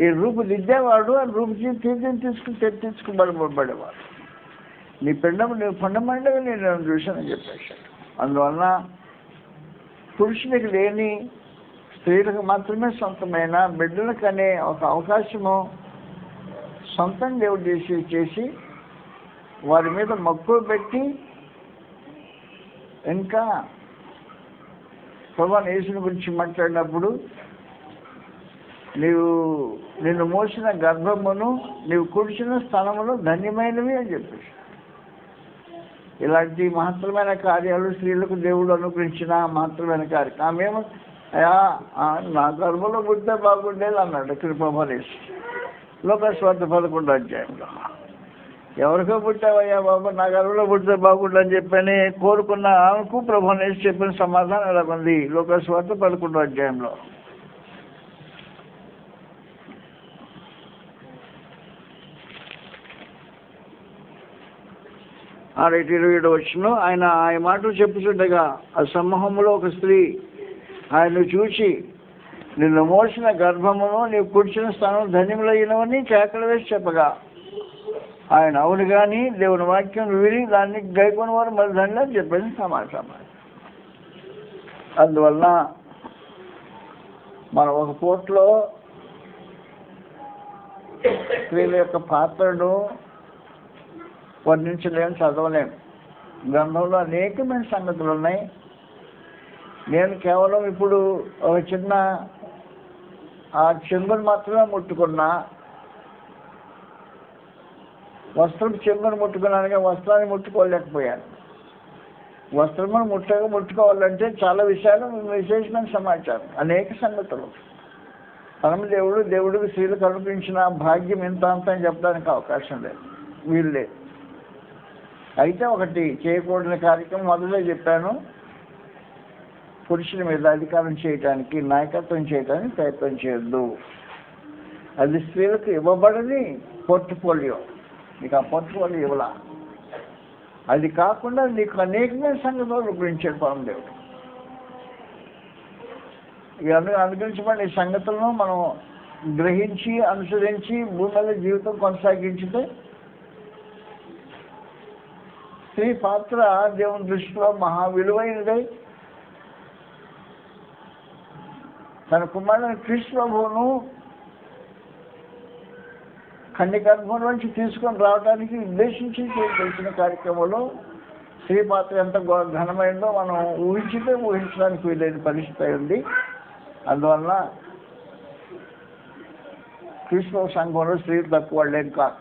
ఈ రూపు దిద్దేవాడు ఆ రూపు తీర్చుకుబడబడేవాడు. నీ నువ్వు పండమండగా నేను చూశానని చెప్పేశాడు. అందువలన పురుషునికి లేని స్త్రీలకు మాత్రమే సొంతమైన బిడ్డలకు అనే ఒక అవకాశము సొంతం దేవుడు చేసి వారి మీద మక్కువ పెట్టి, ఇంకా ప్రభువైన యేసుని గురించి మాట్లాడినప్పుడు, నిన్ను మోసిన గర్భమును నీవు కూర్చున్న స్థలములు ధన్యమైనవి అని చెప్పేసి, ఇలాంటి మహత్తరమైన కార్యాలు స్త్రీలకు దేవుడు అనుగ్రహించిన మహత్తరమైన కార్యం. ఆమెమో నా గర్భంలో పుట్టితే బాగుండేది అన్నాడు ప్రభువైన యేసు. లోకస్వార్థ 11వ అధ్యాయంలో, ఎవరికో పుట్టావయ్యా బాబు, నా గర్భంలో పుట్టితే బాగుండని చెప్పని కోరుకున్న ఆమెకు ప్రభువైన యేసు చెప్పిన సమాధానం ఎలా ఉంది? లోకస్వార్థ 11వ అధ్యాయంలో. రైట్ 27వ వచనం, ఆయన ఆ మాటలు చెప్పుచుండగా ఆ సమూహంలో ఒక స్త్రీ ఆయన చూసి, నిన్ను మోసిన గర్భమును నీవు కూర్చున్న స్థానం ధన్యములైనవని కేకలు వేసి చెప్పగా, ఆయన అవును కానీ దేవుని వాక్యం విని దాన్ని గైకొని వారు మరి ధన్యులని చెప్పేసి సమాచారం. అందువలన మనం ఒక పూటలో స్త్రీల యొక్క పాత్రను వర్ణించలేము, చదవలేము. గ్రంథంలో అనేకమైన సంగతులు ఉన్నాయి. నేను కేవలం ఇప్పుడు ఒక చిన్న ఆ చెంగును మాత్రమే ముట్టుకున్నా. వస్త్రం చెంగును ముట్టుకున్నానుగా వస్త్రాన్ని ముట్టుకోలేకపోయాను. వస్త్రమును ముట్టుకోవాలంటే చాలా విశేషమైన సమాచారం, అనేక సంగతులు. దేవుడికి స్త్రీలకు కల్పించిన భాగ్యం ఇంత అంత అని చెప్పడానికి అవకాశం లేదు, వీలు లేదు. అయితే ఒకటి చేయకూడని కార్యక్రమం మొదలే చెప్పాను, పురుషుల మీద అధికారం చేయటానికి, నాయకత్వం చేయడానికి ప్రయత్నం చేయొద్దు. అది స్త్రీలకు ఇవ్వబడని పోర్ట్ఫోలియో. నీకు ఆ పోర్ట్ఫోలియో ఇవ్వలా. అది కాకుండా నీకు అనేకమైన సంగతులు గురించాడు పరమ దేవుడు. అనుగ్రహించబడిన ఈ సంగతులను మనం గ్రహించి అనుసరించి భూమి మీద జీవితం కొనసాగించితే స్త్రీ పాత్ర దేవుని దృష్టిలో మహా విలువైనది. తన కుమారుని క్రీస్తు ప్రభువును కన్యగర్భంలోంచి తీసుకొని రావడానికి ఉద్దేశించి చేసిన కార్యక్రమంలో స్త్రీ పాత్ర ఎంత ఘనమైందో మనం ఊహించడానికి వీలైన పరిస్థితి ఉంది. అందువలన క్రీస్తు సంఘంలో స్త్రీలు తక్కువ వాళ్ళేం కాదు,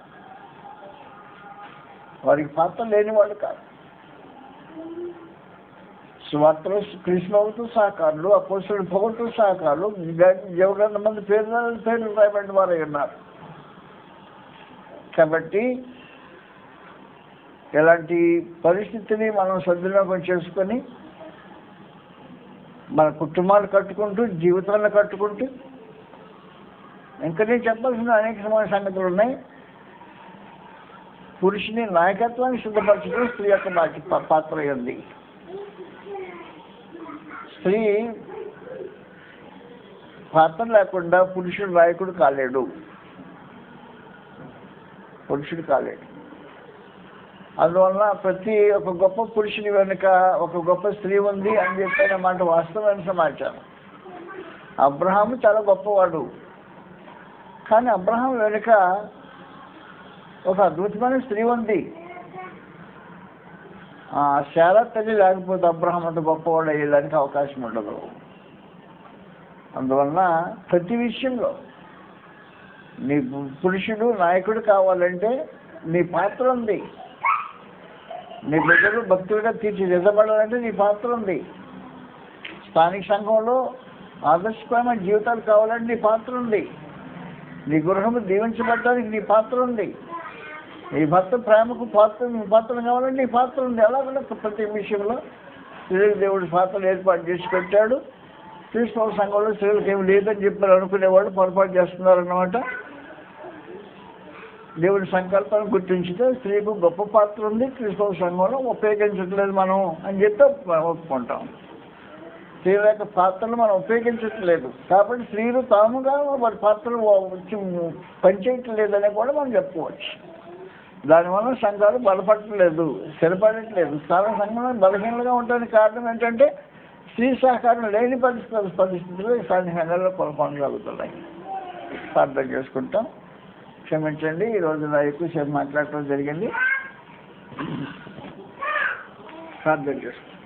వారికి పాత్ర లేని వాళ్ళు కాదు. సువార్తలో కృష్ణతో సహకారులు, అపోస్తుల పౌరులతో సహకారులు, 700 మంది పేర్లు రాయబడిన వారై ఉన్నారు. కాబట్టి ఇలాంటి పరిస్థితిని మనం సద్వినియోగం చేసుకొని మన కుటుంబాలు కట్టుకుంటూ, జీవితాలను కట్టుకుంటూ, ఇంకా నేను చెప్పాల్సిన అనేకమైన సంగతులు ఉన్నాయి. పురుషుని నాయకత్వాన్ని సిద్ధపరచడం స్త్రీ యొక్క పాత్ర ఉంది. స్త్రీ పాత్ర లేకుండా పురుషుడు నాయకుడు కాలేడు. అందువలన ప్రతి ఒక గొప్ప పురుషుని వెనుక ఒక గొప్ప స్త్రీ ఉంది అని చెప్పిన మాట వాస్తవమైన సమాచారం. అబ్రహాము చాలా గొప్పవాడు, కానీ అబ్రహాం వెనుక ఒక అద్భుతమైన స్త్రీ ఉంది. శారా తల్లి లేకపోతే అబ్రహాం అంత గొప్పవాడు అయ్యేదానికి అవకాశం ఉండదు. అందువలన ప్రతి విషయంలో నీ పురుషుడు నాయకుడు కావాలంటే నీ పాత్ర ఉంది. నీ బిడ్డలు భక్తులుగా తీర్చిదిద్దబడాలంటే నీ పాత్ర ఉంది. స్థానిక సంఘంలో ఆదర్శపరమైన జీవితాలు కావాలంటే నీ పాత్ర ఉంది. నీ గృహము దీవించబడటానికి నీ పాత్ర ఉంది. నీ భర్త ప్రేమకు నీ పాత్ర కావాలంటే నీ పాత్ర ఉంది. అలాగే ప్రతి విషయంలో స్త్రీలకు దేవుడి పాత్రలు ఏర్పాటు చేసి పెట్టాడు. క్రీస్తవ సంఘంలో స్త్రీలకు ఏమి లేదని చెప్పారు అనుకునేవాళ్ళు పొరపాటు చేస్తున్నారన్నమాట. దేవుడి సంకల్పాన్ని గుర్తించితే స్త్రీకు గొప్ప పాత్ర ఉంది, క్రీస్తవ సంఘంలో ఉపయోగించట్లేదు మనం అని చెప్పి ఒప్పుకుంటాం. స్త్రీల యొక్క పాత్రలు మనం ఉపయోగించట్లేదు కాబట్టి స్త్రీలు తాముగా వారి పాత్రలు పనిచేయట్లేదని కూడా మనం చెప్పుకోవచ్చు. దానివల్ల సంఘాలు బలపడట్లేదు, స్థిరపడట్లేదు. చాలా సంఘంలో బలహీనంగా ఉండడానికి కారణం ఏంటంటే స్త్రీ సహకారం లేని పరిస్థితులు స్థానిక సంఘాల్లో కొనసాగుతున్నాయి. ప్రార్థన చేసుకుంటాం. క్షమించండి, ఈరోజు నా ఎక్కువసేపు మాట్లాడటం జరిగింది. ప్రార్థన చేసుకుంటాం.